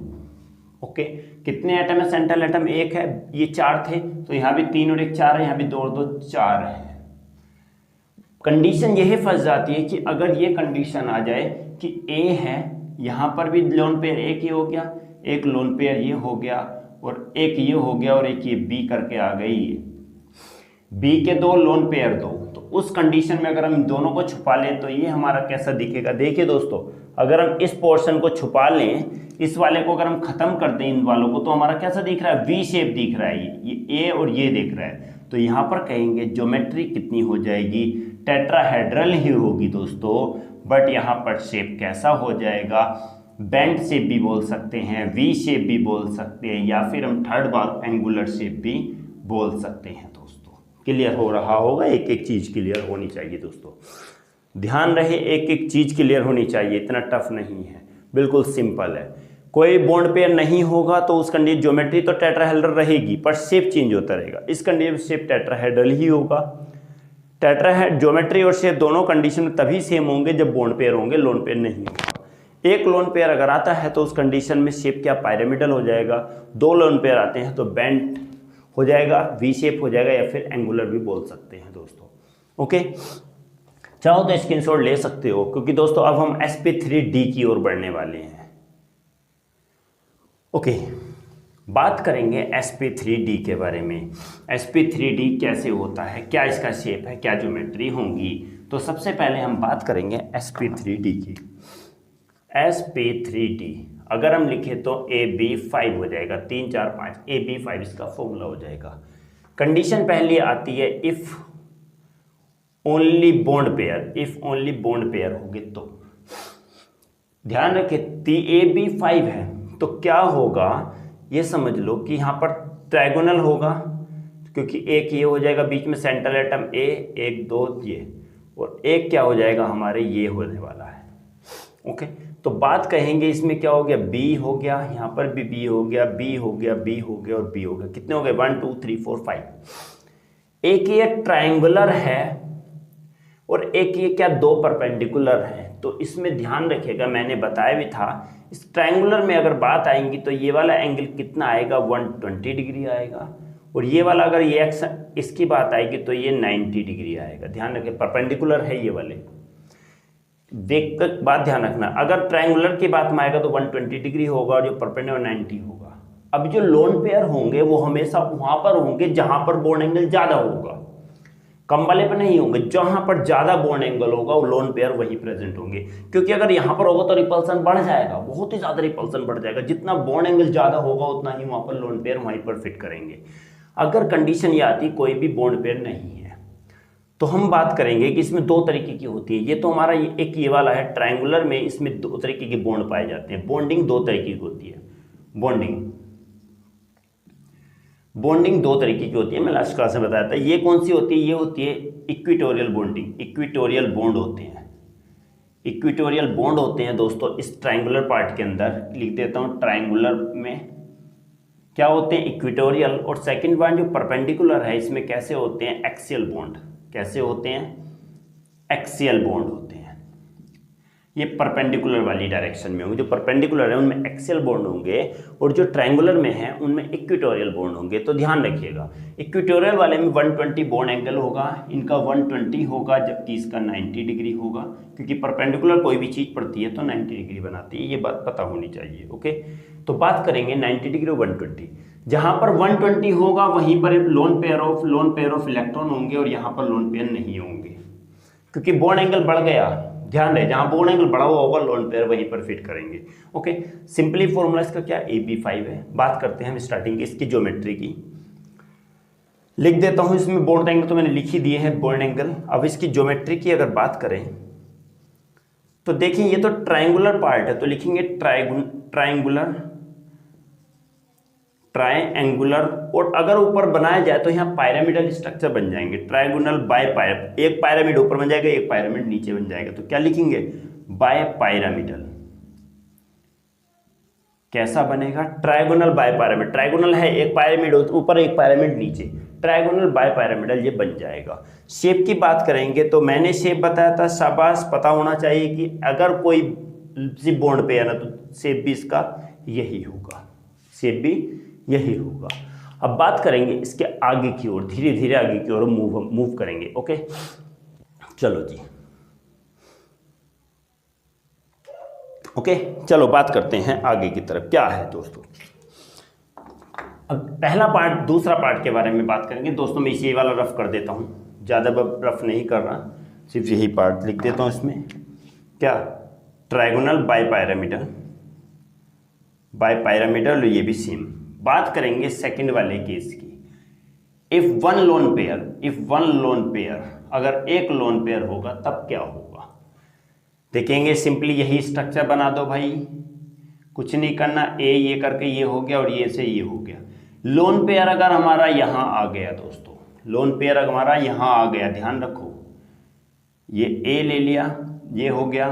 ओके, कितने एटम है? सेंट्रल एटम एक है, ये चार थे तो यहां भी 3 और 1 4 है, यहां भी 2 और 2 4 है। कंडीशन यही फंस जाती है कि अगर ये कंडीशन आ जाए कि A है, यहां पर भी लोन पेयर एक ही हो गया, एक लोन पेयर ये हो गया, और एक ये हो गया, और एक ये B करके आ गई, B के दो लोन पेयर दो, तो उस कंडीशन में अगर हम दोनों को छुपा लें तो ये हमारा कैसा दिखेगा? देखिए दोस्तों, अगर हम इस पोर्शन को छुपा लें, इस वाले को अगर हम खत्म कर दें इन वालों को, तो हमारा कैसा दिख रहा है? वी शेप दिख रहा है, ये ए और ये दिख रहा है। तो यहाँ पर कहेंगे ज्योमेट्री कितनी हो जाएगी? टेट्राहेड्रल ही होगी दोस्तों, बट यहाँ पर शेप कैसा हो जाएगा? बेंट शेप भी बोल सकते हैं, वी शेप भी बोल सकते हैं, या फिर हम थर्ड बार एंगुलर शेप भी बोल सकते हैं दोस्तों। क्लियर हो रहा होगा? एक एक चीज क्लियर होनी चाहिए दोस्तों, ध्यान रहे, एक एक चीज क्लियर होनी चाहिए, इतना टफ नहीं है, बिल्कुल सिंपल है। कोई बॉन्ड पेयर नहीं होगा तो उस कंडीशन ज्योमेट्री तो टेट्राहेड्रल रहेगी, पर शेप चेंज होता रहेगा। इस कंडीशन में शेप टेट्राहेड्रल ही होगा। टेट्राहेड ज्योमेट्री और शेप दोनों कंडीशन में तभी सेम होंगे जब बॉन्ड पेयर होंगे, लोन पेयर नहीं होगा। एक लोन पेयर अगर आता है तो उस कंडीशन में शेप क्या? पायरामिडल हो जाएगा। दो लोन पेयर आते हैं तो बेंट हो जाएगा, वी शेप हो जाएगा, या फिर एंगुलर भी बोल सकते हैं दोस्तों। ओके, चाहो तो स्क्रीनशॉट ले सकते हो, क्योंकि दोस्तों अब हम sp3d की ओर बढ़ने वाले हैं। ओके, बात करेंगे sp3d के बारे में। sp3d कैसे होता है, क्या इसका शेप है, क्या ज्योमेट्री होंगी? तो सबसे पहले हम बात करेंगे sp3d की। sp3d अगर हम लिखे तो AB5 हो जाएगा, 3 4 5, AB5 इसका फॉर्मूला हो जाएगा। कंडीशन पहली आती है if only bond pair, if only bond pair होगी तो। ध्यान रखें, AB5 है तो क्या होगा ये समझ लो कि यहाँ पर ट्रायगोनल होगा, क्योंकि एक ये हो जाएगा बीच में सेंट्रल एटम A, 1 2 ये, और एक क्या हो जाएगा हमारे ये होने वाला है। ओके, तो बात कहेंगे इसमें क्या हो गया? B हो गया, यहाँ पर भी B हो गया, B हो गया, B हो गया और B हो गया। कितने हो गए? 1 2 3 4 5। एक ये ट्रायंगुलर है और एक ये क्या? दो परपेंडिकुलर है। तो इसमें ध्यान रखिएगा, मैंने बताया भी था, इस ट्रायंगुलर में अगर बात आएंगी तो ये वाला एंगल कितना आएगा? 120 डिग्री आएगा, और ये वाला अगर ये एक्स इसकी बात आएगी तो ये 90 डिग्री आएगा। ध्यान रखें, परपेंडिकुलर है ये वाले। देख कर बात ध्यान रखना, अगर ट्रायंगुलर की बात में आएगा तो 120 डिग्री होगा, और जो परपेंडिकुलर 90 होगा। अब जो लोन पेयर होंगे वो हमेशा वहां पर होंगे जहां पर बॉन्ड एंगल ज्यादा होगा, कम वाले पर नहीं होंगे। जहां पर ज्यादा बॉन्ड एंगल होगा वो लोन पेयर वही प्रेजेंट होंगे, क्योंकि अगर यहां पर होगा तो रिपल्सन बढ़ जाएगा, बहुत ही ज्यादा रिपल्सन बढ़ जाएगा। जितना बॉन्ड एंगल ज्यादा होगा उतना ही वहां पर लोन पेयर वहीं पर फिट करेंगे। अगर कंडीशन ये आती कोई भी बॉन्ड पेयर नहीं है तो हम बात करेंगे कि इसमें दो तरीके की होती है। ये तो हमारा एक ये वाला है ट्रायंगुलर में, इसमें दो तरीके के बॉन्ड पाए जाते हैं। बॉन्डिंग दो तरीके की होती है। बॉन्डिंग दो तरीके की होती है, मैं लास्ट क्लास में बताया था। ये कौन सी होती है? ये होती है इक्विटोरियल बॉन्डिंग। इक्विटोरियल बॉन्ड होते हैं, इक्विटोरियल बॉन्ड होते हैं दोस्तों इस ट्रायंगुलर पार्ट के अंदर। लिख देता हूं, ट्रायंगुलर में क्या होते हैं? इक्विटोरियल। और सेकंड वन जो परपेंडिकुलर है, इसमें कैसे होते हैं? Axial bond. कैसे होते हैं? एक्सियल बॉन्ड होते हैं। ये परपेंडिकुलर वाली डायरेक्शन में होंगे, जो परपेंडिकुलर है उनमें एक्सियल बॉन्ड होंगे और जो ट्रायंगुलर में है उनमें इक्वेटोरियल बॉन्ड होंगे। तो ध्यान रखिएगा, इक्वेटोरियल वाले में 120 बॉन्ड एंगल होगा, इनका 120 होगा, जबकि इसका 90 डिग्री होगा, क्योंकि परपेंडिकुलर कोई भी चीज़ पड़ती है तो 90 डिग्री बनाती है, ये बात पता होनी चाहिए। ओके, तो बात करेंगे 90 डिग्री 120, जहाँ पर 120 होगा वहीं पर लोन पेयर ऑफ इलेक्ट्रॉन होंगे और यहाँ पर लोन पेयर नहीं होंगे, क्योंकि बॉन्ड एंगल बढ़ गया। ध्यान रहे, जहां बॉन्ड एंगल बढ़ा हुआ होगा लोन पेयर वहीं पर फिट करेंगे। ओके, सिंपली फॉर्मूला इसका क्या, AB5 है। बात करते हैं हम स्टार्टिंग की इसकी ज्योमेट्री की, लिख देता हूं इसमें बॉन्ड एंगल तो मैंने लिख ही दिए हैं बॉन्ड एंगल। अब इसकी ज्योमेट्री की अगर बात करें तो देखिए ये तो ट्रायंगुलर पार्ट है, तो लिखेंगे ट्रायंगुलर, और अगर ऊपर बनाया जाए तो यहाँ पायरामिडल स्ट्रक्चर बन जाएंगे, ट्रायंगुलर बाय पायर, एक पायरामिड ऊपर बन जाएगा, एक पायरामिड नीचे बन जाएगा। तो क्या लिखेंगे, बाय पायरामिडल। कैसा बनेगा, ट्रायगोनल बाय पायरामिड, ट्रायगोनल है, एक पायरामिड ऊपर एक पायरामिड नीचे, ट्रायगोनल बाय पायरामिडल ये बन जाएगा। शेप की बात करेंगे तो मैंने शेप बताया था, शाबाश, पता होना चाहिए कि अगर कोई सी बॉन्ड पे है ना तो शेप भी इसका यही होगा, शेप भी यही होगा। अब बात करेंगे इसके आगे की ओर, धीरे धीरे आगे की ओर मूव करेंगे। ओके, चलो जी, ओके, चलो बात करते हैं आगे की तरफ क्या है दोस्तों। अब पहला पार्ट, दूसरा पार्ट के बारे में बात करेंगे दोस्तों। मैं इसी वाला रफ कर देता हूं, ज़्यादा रफ नहीं कर रहा, सिर्फ यही पार्ट लिख देता हूं इसमें। क्या, ट्रायगोनल बाय पायरामिडल, ये भी सेम। बात करेंगे सेकंड वाले केस की, इफ वन लोन पेयर, अगर एक लोन पेयर होगा तब क्या होगा, देखेंगे। सिंपली यही स्ट्रक्चर बना दो भाई, कुछ नहीं करना, ए ये करके ये हो गया और ये से ये हो गया। लोन पेयर अगर हमारा यहां आ गया दोस्तों, लोन पेयर अगर हमारा यहां आ गया, ध्यान रखो, ये ए ले लिया, ये हो गया,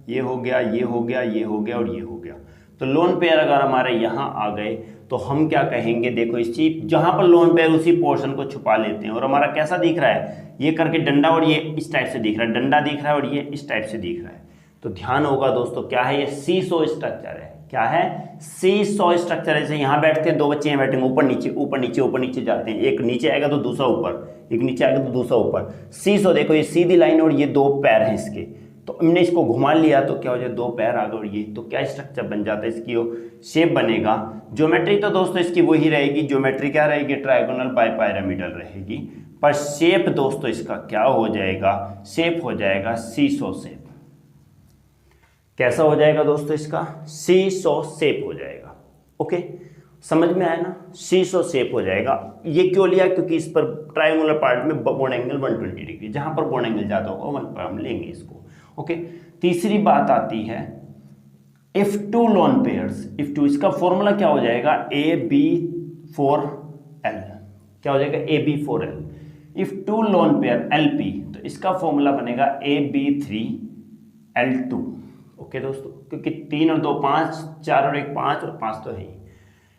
ये हो गया, ये हो गया, ये हो गया और ये हो गया। तो लोन पेयर अगर हमारे यहाँ आ गए तो हम क्या कहेंगे, देखो इसी जहाँ पर लोन पेयर उसी पोर्शन को छुपा लेते हैं, और हमारा कैसा दिख रहा है, ये करके डंडा, और ये इस टाइप से दिख रहा है, डंडा दिख रहा है और ये इस टाइप से दिख रहा है। तो ध्यान होगा दोस्तों, क्या है, ये सीसो स्ट्रक्चर है। क्या है, सीसो स्ट्रक्चर है। जैसे यहाँ बैठते हैं, दो बच्चे यहाँ बैठेंगे, ऊपर नीचे ऊपर नीचे ऊपर नीचे जाते हैं, एक नीचे आएगा तो दूसरा ऊपर, एक नीचे आएगा तो दूसरा ऊपर। सीसो देखो, ये सीधी लाइन और ये दो पैर हैं इसके, तो हमने इसको घुमा लिया तो क्या हो जाए, दो पैर आ गए और ये, तो क्या स्ट्रक्चर बन जाता है, इसकी शेप बनेगा। ज्योमेट्री तो दोस्तों इसकी वही रहेगी, ज्योमेट्री क्या रहेगी, ट्रायगोनल बाय पायरामिडल रहेगी, पर शेप दोस्तों इसका क्या हो जाएगा, शेप हो जाएगा सीसो शेप। कैसा हो जाएगा दोस्तों, इसका सीसो शेप हो जाएगा। ओके, समझ में आया ना, सीसो शेप हो जाएगा। ये क्यों लिया, क्योंकि इस पर ट्रायंगुलर पार्ट में बॉन्ड एंगल 120 डिग्री, जहां पर बॉन्ड एंगल ज्यादा होगा वहां पर हम लेंगे इसको। ओके, तीसरी बात आती है if two lone pairs, if two, इसका फॉर्मूला क्या हो जाएगा, AB4L, क्या हो जाएगा, AB4L। If two lone pair LP, तो इसका फॉर्मूला बनेगा AB3L2। ओके दोस्तों, क्योंकि 3 और 2 5, 4 और 1 5 और 5 तो है ही।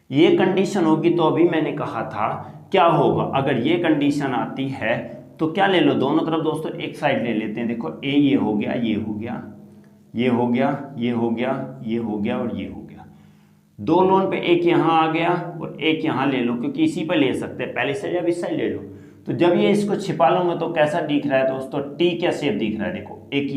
ये कंडीशन होगी तो अभी मैंने कहा था क्या होगा, अगर ये कंडीशन आती है तो क्या ले लो, दोनों तरफ दोस्तों एक साइड ले लेते हैं। देखो ए ये हो गया, ये हो गया, ये हो गया, ये हो गया, ये हो गया और ये हो गया। दो लोन पे एक यहाँ आ गया और एक यहाँ ले लो, क्योंकि इसी पे ले सकते हैं, पहले से जब इस साइड ले लो। तो जब ये इसको छिपा लूंगा तो कैसा दिख रहा है दोस्तों, टी क्या शेप दिख रहा है, देखो एक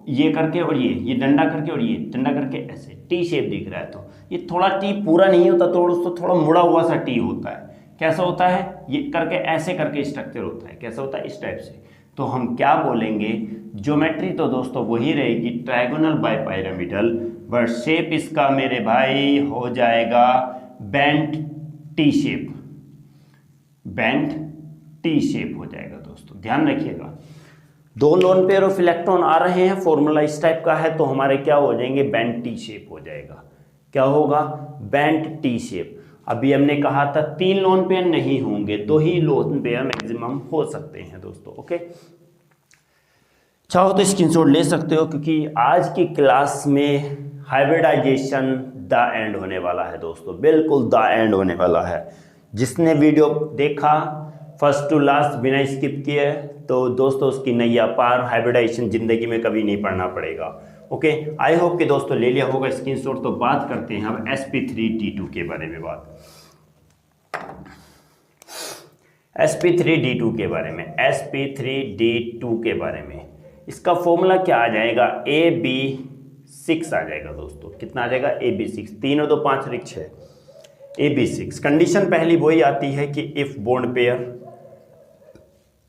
ये करके और ये डंडा करके और ये डंडा करके, ऐसे टी शेप दिख रहा है। तो ये थोड़ा टी पूरा नहीं होता, तो दोस्तों थोड़ा मुड़ा हुआ सा टी होता है। कैसा होता है, ये करके ऐसे करके स्ट्रक्चर होता है, कैसा होता है, इस टाइप से। तो हम क्या बोलेंगे, ज्योमेट्री तो दोस्तों वही रहेगी, trigonal bipyramidal, but shape इसका मेरे भाई हो जाएगा bent T shape, bent T shape हो जाएगा दोस्तों, ध्यान रखिएगा। दो लोन पेयर ऑफ इलेक्ट्रॉन आ रहे हैं, फॉर्मूला इस टाइप का है, तो हमारे क्या हो जाएंगे, बेंट टी शेप हो जाएगा। क्या होगा, बेंट टी शेप। अभी हमने कहा था 3 लोन पेयर नहीं होंगे, 2 ही लोन पेयर मैक्सिमम हो सकते हैं दोस्तों। ओके, चाहो तो स्क्रीनशॉट ले सकते हो, क्योंकि आज की क्लास में हाइब्रिडाइजेशन द एंड होने वाला है दोस्तों, बिल्कुल द एंड होने वाला है। जिसने वीडियो देखा फर्स्ट टू लास्ट बिना स्किप किए, तो दोस्तों उसकी नैया पार, हाइब्रिडाइजेशन जिंदगी में कभी नहीं पढ़ना पड़ेगा। ओके, आई होप कि दोस्तों ले लिया होगा स्क्रीनशॉट। तो बात करते हैं हम sp3d2 के बारे में। sp3d2 के बारे में, sp3d2 के बारे में इसका फॉर्मूला क्या आ जाएगा, AB6 आ जाएगा दोस्तों। कितना आ जाएगा, AB6, 3 और 2 5 और 1 6, AB6। कंडीशन पहली वही आती है कि if bond pair,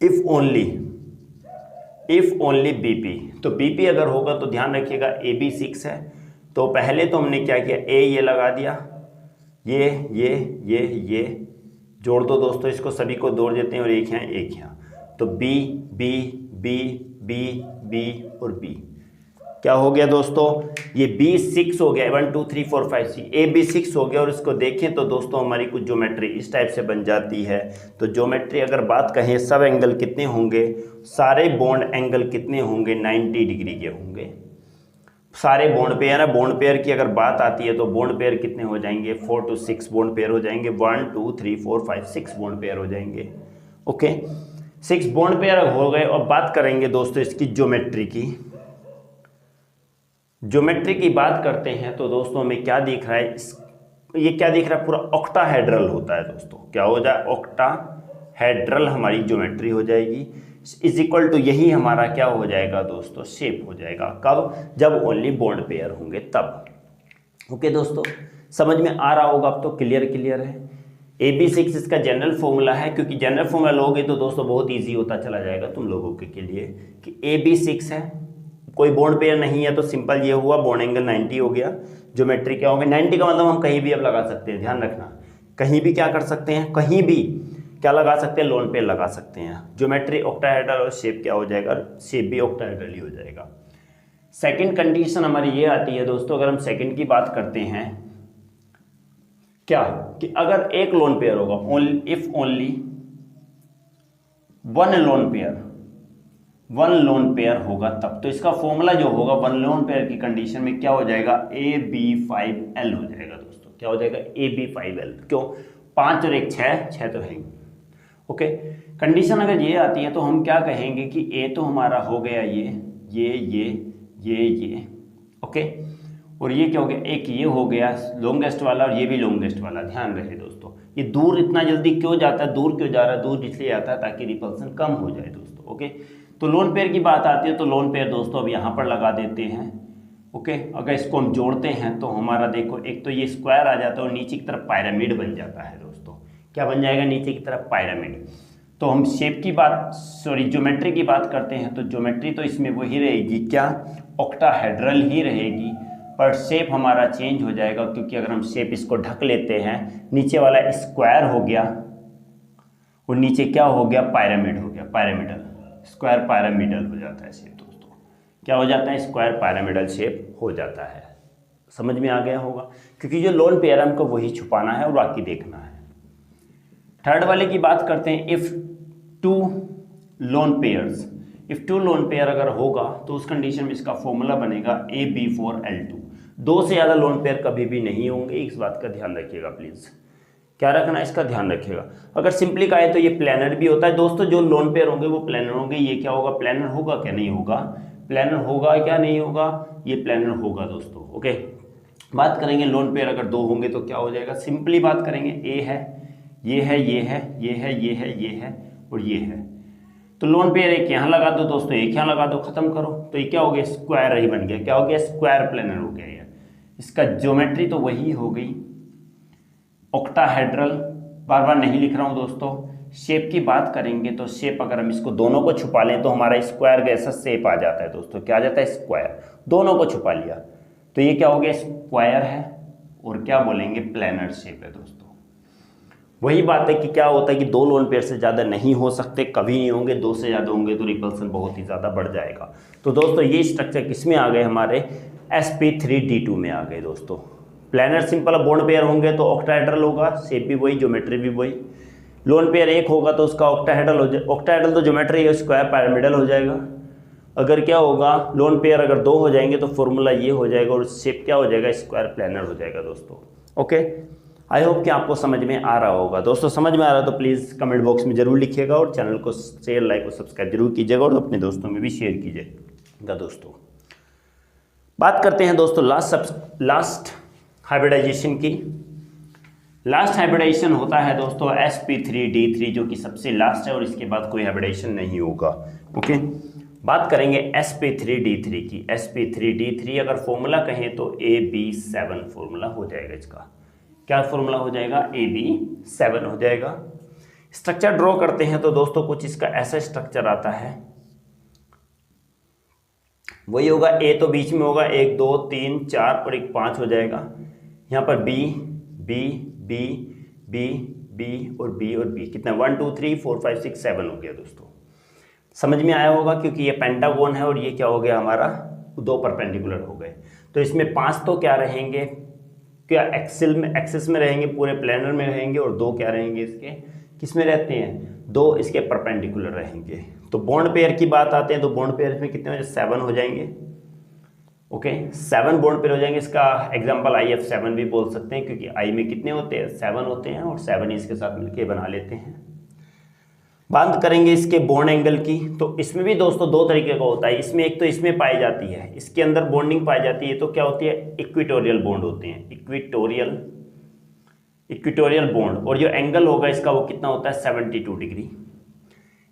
if only BP, तो BP अगर होगा तो ध्यान रखिएगा AB6 है। तो पहले तो हमने क्या किया, ये लगा दिया, ये जोड़ दो दोस्तों, इसको सभी को जोड़ देते हैं और एक यहाँ तो B B B B B और B क्या हो गया दोस्तों, ये B6 हो गया, 1 2 3 4 5 6, AB6 हो गया। और इसको देखें तो दोस्तों हमारी कुछ ज्योमेट्री इस टाइप से बन जाती है। तो ज्योमेट्री अगर बात कहें, सब एंगल कितने होंगे, सारे बॉन्ड एंगल कितने होंगे, 90 डिग्री के होंगे। सारे बॉन्ड पेयर है, बॉन्ड पेयर की अगर बात आती है तो बॉन्ड पेयर कितने हो जाएंगे, 4 to 6 बॉन्ड पेयर हो जाएंगे, 1 2 3 4 5 6 बॉन्ड पेयर हो जाएंगे। ओके, 6 बॉन्ड पेयर हो गए। और बात करेंगे दोस्तों इसकी ज्योमेट्री की बात करते हैं तो दोस्तों हमें क्या दिख रहा है, ये क्या दिख रहा है, पूरा ऑक्टाहेड्रल होता है दोस्तों। क्या हो जाए, ऑक्टाहेड्रल हमारी ज्योमेट्री हो जाएगी। इज इक्वल टू यही हमारा क्या हो जाएगा दोस्तों, शेप हो जाएगा। कब, जब ओनली बॉन्ड पेयर होंगे तब। ओके दोस्तों, समझ में आ रहा होगा अब तो, क्लियर है। AB6 इसका जनरल फॉर्मूला है, क्योंकि जनरल फॉर्मूला लोगे तो दोस्तों बहुत ईजी होता चला जाएगा तुम लोगों के लिए कि AB6 है, कोई बॉन्ड पेयर नहीं है तो सिंपल ये हुआ, बॉन्ड एंगल 90 हो गया। ज्योमेट्री क्या होगा, 90 का मतलब हम कहीं भी अब लगा सकते हैं, ध्यान रखना, कहीं भी क्या कर सकते हैं, कहीं भी क्या लगा सकते हैं, लोन पेयर लगा सकते हैं। ज्योमेट्री ऑक्टाहेड्रल और शेप क्या हो जाएगा, शेप भी ऑक्टाहेड्रल ही हो जाएगा। सेकंड कंडीशन हमारी ये आती है दोस्तों, अगर हम सेकंड की बात करते हैं क्या, कि अगर एक लोन पेयर होगा, if only one lone pair होगा तब। तो इसका फॉर्मूला जो होगा वन लोन पेयर की कंडीशन में क्या हो जाएगा, AB5L हो जाएगा दोस्तों। क्या हो जाएगा, AB5L। क्यों, 5 और 1 6 तो है। ओके, कंडीशन अगर ये आती है तो हम क्या कहेंगे कि A तो हमारा हो गया ये। ओके, और ये क्या हो गया, एक ये हो गया लॉन्गेस्ट वाला और ये भी लॉन्गेस्ट वाला। ध्यान रहे दोस्तों, ये दूर इतना जल्दी क्यों जाता है, दूर क्यों जा रहा है, दूर इसलिए आता है ताकि रिपल्सन कम हो जाए दोस्तों। ओके, तो लोन पेयर की बात आती है तो लोन पेयर दोस्तों अब यहाँ पर लगा देते हैं। ओके, अगर इसको हम जोड़ते हैं तो हमारा देखो, एक तो ये स्क्वायर आ जाता है और नीचे की तरफ पायरामिड बन जाता है दोस्तों। क्या बन जाएगा, नीचे की तरफ पायरामिड। तो हम शेप की बात, ज्योमेट्री की बात करते हैं तो ज्योमेट्री तो इसमें वही रहेगी, क्या, ऑक्टाहेड्रल ही रहेगी, पर शेप हमारा चेंज हो जाएगा, क्योंकि अगर हम शेप इसको ढक लेते हैं, नीचे वाला स्क्वायर हो गया और नीचे क्या हो गया, पायरामिड हो गया, पायरामिडल, स्क्वायर पायरामिडल हो जाता है शेप दोस्तों। क्या हो जाता है, स्क्वायर पायरामिडल शेप हो जाता है। समझ में आ गया होगा, क्योंकि जो लोन पेयर है हमको वही छुपाना है और बाकी देखना है। थर्ड वाले की बात करते हैं, इफ टू लोन पेयर अगर होगा तो उस कंडीशन में इसका फॉर्मूला बनेगा AB4L2। 2 से ज़्यादा लोन पेयर कभी भी नहीं होंगे, इस बात का ध्यान रखिएगा प्लीज़। क्या रखना, इसका ध्यान रखिएगा। अगर सिंपली कहे तो ये प्लेनर भी होता है दोस्तों, जो लोन पेयर होंगे वो प्लेनर होंगे। ये क्या होगा, प्लेनर होगा क्या, नहीं होगा, प्लेनर होगा क्या, नहीं होगा, ये प्लेनर होगा दोस्तों। ओके, बात करेंगे लोन पेयर अगर 2 होंगे तो क्या हो जाएगा, सिंपली बात करेंगे, ए है, ये है, ये है, ये है, ये है, ये है और ये है। तो लोन पेयर एक यहाँ लगा दो दोस्तों, एक यहाँ लगा दो, खत्म करो। तो ये क्या हो गया, स्क्वायर ही बन गया। क्या हो गया, स्क्वायर प्लेनर हो गया। ये इसका ज्योमेट्री तो वही हो गई, ऑक्टाहेड्रल। बार बार नहीं लिख रहा हूँ दोस्तों। शेप की बात करेंगे तो शेप अगर हम इसको दोनों को छुपा लें तो हमारा स्क्वायर जैसा शेप आ जाता है दोस्तों। क्या आ जाता है, स्क्वायर। दोनों को छुपा लिया तो ये क्या हो गया, स्क्वायर है और क्या बोलेंगे, प्लेनर शेप है दोस्तों। वही बात है कि क्या होता है कि 2 लोन पेयर से ज़्यादा नहीं हो सकते, कभी नहीं होंगे। 2 से ज़्यादा होंगे तो रिपल्सन बहुत ही ज़्यादा बढ़ जाएगा। तो दोस्तों ये स्ट्रक्चर किस में आ गए, हमारे sp3d2 में आ गए दोस्तों। प्लेनर सिंपल बॉन्ड पेयर होंगे तो ऑक्टाहेड्रल होगा, शेप भी वही, ज्योमेट्री भी वही। लोन पेयर 1 होगा तो उसका ऑक्टाहेड्रल हो जाए, ऑक्टाहेड्रल तो ज्योमेट्री है, स्क्वायर पैरामिडल हो जाएगा। अगर क्या होगा, लोन पेयर अगर 2 हो जाएंगे तो फॉर्मूला ये हो जाएगा और शेप क्या हो जाएगा, स्क्वायर प्लेनर हो जाएगा दोस्तों। ओके, आई होप कि आपको समझ में आ रहा होगा। दोस्तों समझ में आ रहा है तो प्लीज़ कमेंट बॉक्स में जरूर लिखिएगा और चैनल को शेयर, लाइक और सब्सक्राइब जरूर कीजिएगा और अपने दोस्तों में भी शेयर कीजिएगा। दोस्तों बात करते हैं दोस्तों लास्ट हाइब्रिडाइजेशन की। लास्ट हाइब्रिडाइजेशन होता है दोस्तों sp3d3, जो कि सबसे लास्ट है और इसके बाद कोई हाइब्रिडाइजेशन नहीं होगा। ओके, बात करेंगे sp3d3 की। sp3d3 अगर फॉर्मूला कहें तो AB7 फॉर्मूला हो जाएगा इसका। क्या फॉर्मूला हो जाएगा? AB7 हो जाएगा। स्ट्रक्चर ड्रॉ करते हैं तो दोस्तों कुछ इसका ऐसा स्ट्रक्चर आता है, वही होगा। A तो बीच में होगा, 1 2 3 4 और एक 5 हो जाएगा। यहाँ पर B B B B B और B और B, कितना 1 2 3 4 5 6 7 हो गया। दोस्तों समझ में आया होगा, क्योंकि ये पेंटागोन है और ये क्या हो गया हमारा, 2 परपेंडिकुलर हो गए। तो इसमें 5 तो क्या रहेंगे, क्या एक्सिस में रहेंगे, पूरे प्लेनर में रहेंगे, और 2 क्या रहेंगे इसके, किस में रहते हैं, 2 इसके परपेंडिकुलर रहेंगे। तो बॉन्ड पेयर की बात आते हैं तो बॉन्ड पेयर में कितने हो जाए, 7 हो जाएंगे। ओके, 7 बॉन्ड पेयर हो जाएंगे। इसका एग्जांपल IF7 भी बोल सकते हैं, क्योंकि I में कितने होते हैं, 7 होते हैं, और 7 इसके साथ मिलके बना लेते हैं। बात करेंगे इसके बॉन्ड एंगल की, तो इसमें भी दोस्तों 2 तरीके का होता है। इसमें एक तो इसमें पाई जाती है, इसके अंदर बॉन्डिंग पाई जाती है, तो क्या होती है, इक्वेटोरियल बॉन्ड होते हैं, इक्वेटोरियल बॉन्ड। और जो एंगल होगा इसका वो कितना होता है, 72 डिग्री।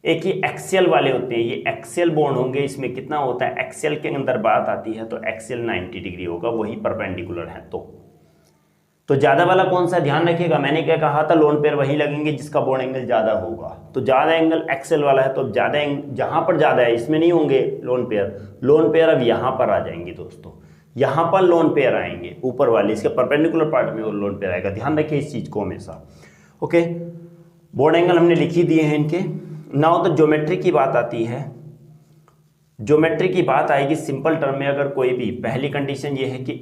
एक ही एक्सियल वाले होते हैं, ये एक्सियल बॉन्ड होंगे, इसमें कितना होता है, एक्सियल के अंदर बात आती है तो एक्सियल 90 डिग्री होगा, वही परपेंडिकुलर है। तो ज्यादा वाला कौन सा, ध्यान रखिएगा, मैंने क्या कहा था, लोन पेयर वही लगेंगे जिसका बॉन्ड एंगल ज्यादा होगा। तो ज्यादा एंगल एक्सियल वाला है, तो ज्यादा जहां पर ज्यादा है इसमें नहीं होंगे लोन पेयर अब यहां पर आ जाएंगे दोस्तों, यहां पर लोन पेयर आएंगे, ऊपर वाले इसके परपेंडिकुलर पार्ट में वो लोन पेयर आएगा। ध्यान रखिए इस चीज को हमेशा। ओके, बॉन्ड एंगल हमने लिख ही दिए हैं इनके। नाउ तो ज्योमेट्री की बात आती है। ज्योमेट्री की बात आएगी सिंपल टर्म में, अगर कोई भी, पहली कंडीशन ये है कि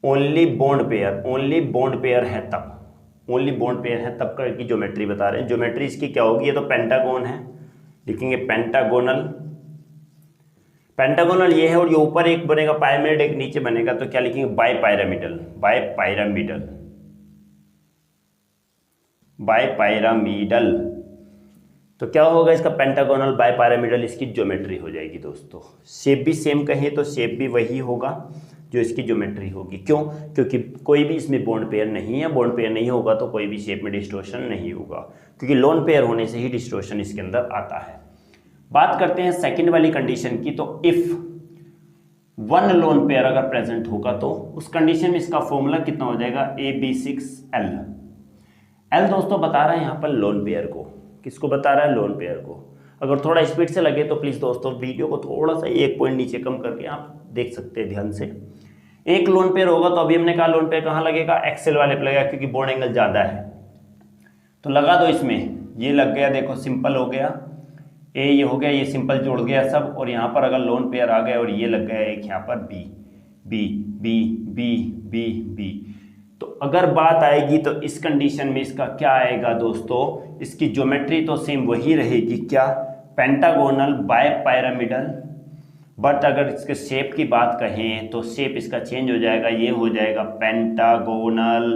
ओनली बॉन्ड पेयर है तब की ज्योमेट्री बता रहे हैं। ज्योमेट्री इसकी क्या होगी, ये तो पेंटागोन है, लिखेंगे पेंटागोनल ये है, और ये ऊपर एक बनेगा पायरामिड, एक नीचे बनेगा, तो क्या लिखेंगे, बायपायरामिडल। तो क्या होगा इसका, पेंटागोनल बायपायरामिडल इसकी ज्योमेट्री हो जाएगी दोस्तों। शेप भी सेम कहें तो शेप भी वही होगा जो इसकी ज्योमेट्री होगी। क्यों? क्योंकि कोई भी इसमें बॉन्ड पेयर नहीं है, बॉन्ड पेयर नहीं होगा तो कोई भी शेप में डिस्टोर्शन नहीं होगा, क्योंकि लोन पेयर होने से ही डिस्टोर्शन इसके अंदर आता है। बात करते हैं सेकंड वाली कंडीशन की, तो इफ 1 लोन पेयर अगर प्रेजेंट होगा तो उस कंडीशन में इसका फॉर्मूला कितना हो जाएगा, AB6L। एल दोस्तों बता रहा है यहाँ पर लोन पेयर को, किसको बता रहा है, लोन पेयर को। अगर थोड़ा स्पीड से लगे तो प्लीज दोस्तों वीडियो को थोड़ा सा 1 पॉइंट नीचे कम करके आप देख सकते हैं ध्यान से। एक लोन पेयर होगा तो अभी हमने कहा लोन पेयर कहाँ लगेगा, एक्सेल वाले पे लगेगा, क्योंकि बॉन्ड एंगल ज्यादा है। तो लगा दो इसमें, ये लग गया, देखो सिंपल हो गया, ए ये हो गया, ये सिंपल जुड़ गया सब, और यहाँ पर अगर लोन पेयर आ गया और ये लग गया एक यहाँ पर B B B B B B. तो अगर बात आएगी तो इस कंडीशन में इसका क्या आएगा दोस्तों, इसकी ज्योमेट्री तो सेम वही रहेगी, क्या, पेंटागोनल बायपायरामिडल, बट अगर इसके शेप की बात कहें तो शेप इसका चेंज हो जाएगा, ये हो जाएगा पेंटागोनल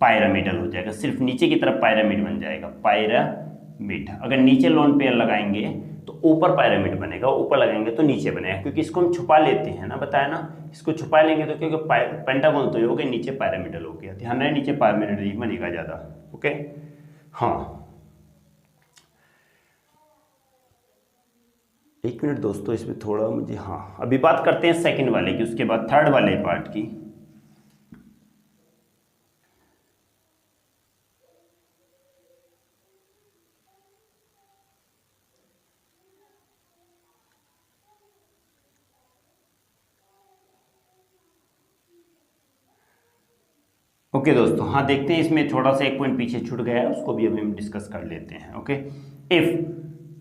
पायरामिडल हो जाएगा, सिर्फ नीचे की तरफ पायरामिड बन जाएगा, पायरामिड। अगर नीचे लोन पेयर लगाएंगे तो ऊपर पायरामिड बनेगा, ऊपर लगाएंगे तो नीचे बनेगा, क्योंकि इसको हम छुपा लेते हैं ना, बताया ना, इसको छुपा लेंगे तो क्योंकि पेंटागोन तो ये हो गया, नीचे पायरामिडल हो गया। ध्यान रहे नीचे पायरामिडल ही बनेगा ज्यादा। ओके, हाँ 1 मिनट दोस्तों, इसमें थोड़ा मुझे, हाँ अभी बात करते हैं सेकंड वाले की, उसके बाद थर्ड वाले पार्ट की। ओके दोस्तों, हाँ देखते हैं, इसमें थोड़ा सा 1 पॉइंट पीछे छूट गया है, उसको भी अभी हम डिस्कस कर लेते हैं। Okay, if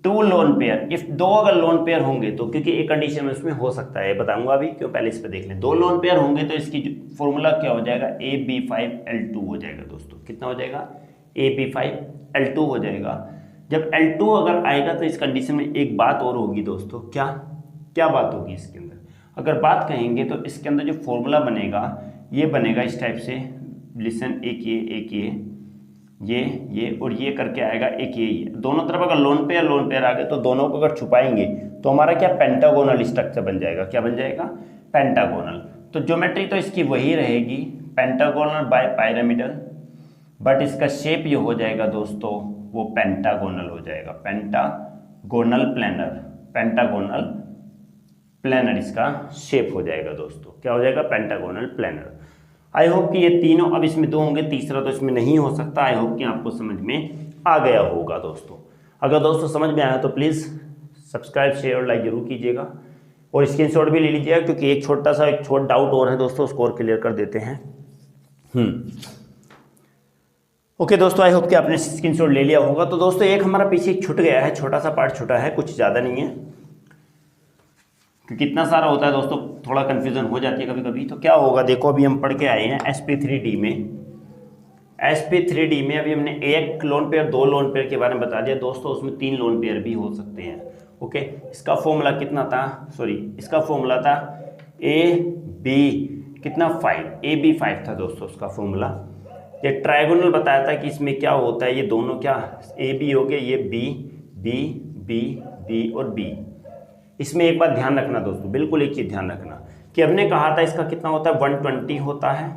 2 lone pair, if 2 अगर लोन पेयर होंगे तो, क्योंकि एक कंडीशन में उसमें हो सकता है, बताऊंगा अभी क्यों, पहले इस पे देख लें। 2 लोन पेयर होंगे तो इसकी फॉर्मूला क्या हो जाएगा, AB5L2 हो जाएगा दोस्तों। कितना हो जाएगा, AB5L2 हो जाएगा। जब L2 अगर आएगा तो इस कंडीशन में एक बात और होगी दोस्तों, क्या क्या बात होगी इसके अंदर, अगर बात कहेंगे तो इसके अंदर जो फॉर्मूला बनेगा ये बनेगा इस टाइप से, लिसन, एक ये और ये करके आएगा एक ये। दोनों तरफ अगर लोन पेयर आ गए तो दोनों को अगर छुपाएंगे तो हमारा क्या पेंटागोनल स्ट्रक्चर बन जाएगा। क्या बन जाएगा? पेंटागोनल। तो ज्योमेट्री तो इसकी वही रहेगी, पेंटागोनल बाय पायरामिडल, बट इसका शेप ये हो जाएगा दोस्तों वो पेंटागोनल हो जाएगा, पेंटागोनल प्लेनर इसका शेप हो जाएगा दोस्तों। क्या हो जाएगा? Pentagonal planar. आई होप कि ये तीनों, अब इसमें दो होंगे, तीसरा तो इसमें नहीं हो सकता। आई होप कि आपको समझ में आ गया होगा दोस्तों। अगर दोस्तों समझ में आया तो प्लीज़ सब्सक्राइब, शेयर और लाइक जरूर कीजिएगा और स्क्रीनशॉट भी ले लीजिएगा, क्योंकि एक छोटा डाउट और है दोस्तों, उसको और क्लियर कर देते हैं। ओके दोस्तों, आई होप कि आपने स्क्रीनशॉट ले लिया होगा। तो दोस्तों एक हमारा पीछे छूट गया है, छोटा सा पार्ट छूटा है, कुछ ज़्यादा नहीं है, क्योंकि इतना सारा होता है दोस्तों, थोड़ा कन्फ्यूजन हो जाती है कभी कभी। तो क्या होगा, देखो अभी हम पढ़ के आए हैं sp3d में अभी हमने एक लोन पेयर, दो लोन पेयर के बारे में बता दिया दोस्तों। उसमें तीन लोन पेयर भी हो सकते हैं। ओके, इसका फॉर्मूला कितना था, इसका फॉर्मूला था AB कितना 5, AB5 था दोस्तों उसका फॉर्मूला। ये ट्रायगोनल बताया था कि इसमें क्या होता है, ये दोनों क्या AB हो गए, ये B और B। इसमें एक बात ध्यान रखना दोस्तों, बिल्कुल एक चीज़ ध्यान रखना कि हमने कहा था इसका कितना होता है, 120 होता है,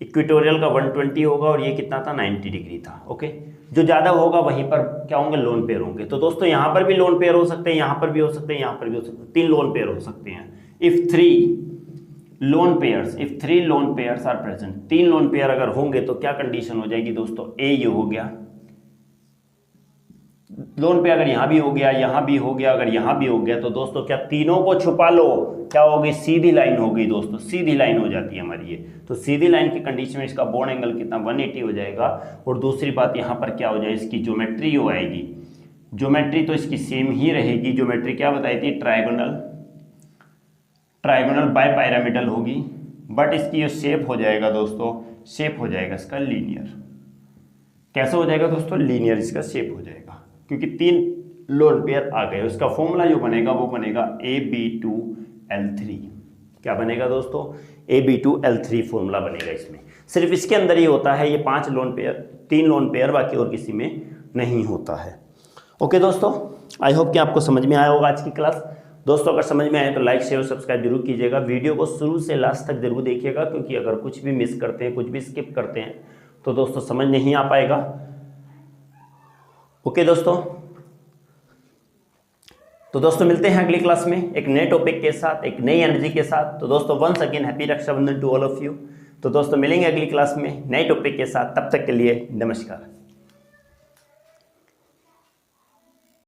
इक्वेटोरियल का 120 होगा और ये कितना था, 90 डिग्री था। ओके, जो ज़्यादा होगा वहीं पर क्या होंगे, लोन पेयर होंगे। तो दोस्तों यहाँ पर भी लोन पेयर हो सकते हैं, यहाँ पर भी हो सकते हैं, यहाँ पर भी हो सकते हैं, 3 लोन पेयर हो सकते हैं। If three lone pairs are present, 3 lone pair अगर होंगे तो क्या कंडीशन हो जाएगी दोस्तों, ए ये हो गया लोन पे, अगर यहाँ भी हो गया, यहाँ भी हो गया, अगर यहाँ भी हो गया, तो दोस्तों क्या तीनों को छुपा लो, क्या होगी, सीधी लाइन हो गई दोस्तों, सीधी लाइन हो जाती है हमारी ये। तो सीधी लाइन की कंडीशन में इसका बॉन्ड एंगल कितना 180 हो जाएगा। और दूसरी बात यहाँ पर क्या हो जाए, इसकी ज्योमेट्री हो आएगी, ज्योमेट्री तो इसकी सेम ही रहेगी। ज्योमेट्री क्या बताई थी, ट्राइगोनल बाय पायरामिडल होगी, बट इसकी जो शेप हो जाएगा दोस्तों, शेप हो जाएगा इसका लीनियर। कैसे हो जाएगा दोस्तों, लीनियर इसका शेप हो जाएगा, क्योंकि 3 लोन पेयर आ गए। उसका फॉर्मूला जो बनेगा वो बनेगा AB2L3। क्या बनेगा दोस्तों, AB2L3 फॉर्मूला बनेगा। इसमें सिर्फ इसके अंदर ही होता है, ये 5 लोन पेयर, 3 लोन पेयर, बाकी और किसी में नहीं होता है। ओके दोस्तों, आई होप कि आपको समझ में आया होगा आज की क्लास। दोस्तों अगर समझ में आए तो लाइक, शेयर और सब्सक्राइब जरूर कीजिएगा। वीडियो को शुरू से लास्ट तक जरूर देखिएगा, क्योंकि अगर कुछ भी मिस करते हैं, कुछ भी स्किप करते हैं तो दोस्तों समझ नहीं आ पाएगा। ओके दोस्तों, तो दोस्तों मिलते हैं अगली क्लास में एक नए टॉपिक के साथ, एक नई एनर्जी के साथ। तो दोस्तों once again happy Rakshabandhan to all of you. तो दोस्तों मिलेंगे अगली क्लास में नए टॉपिक के साथ, तब तक के लिए नमस्कार।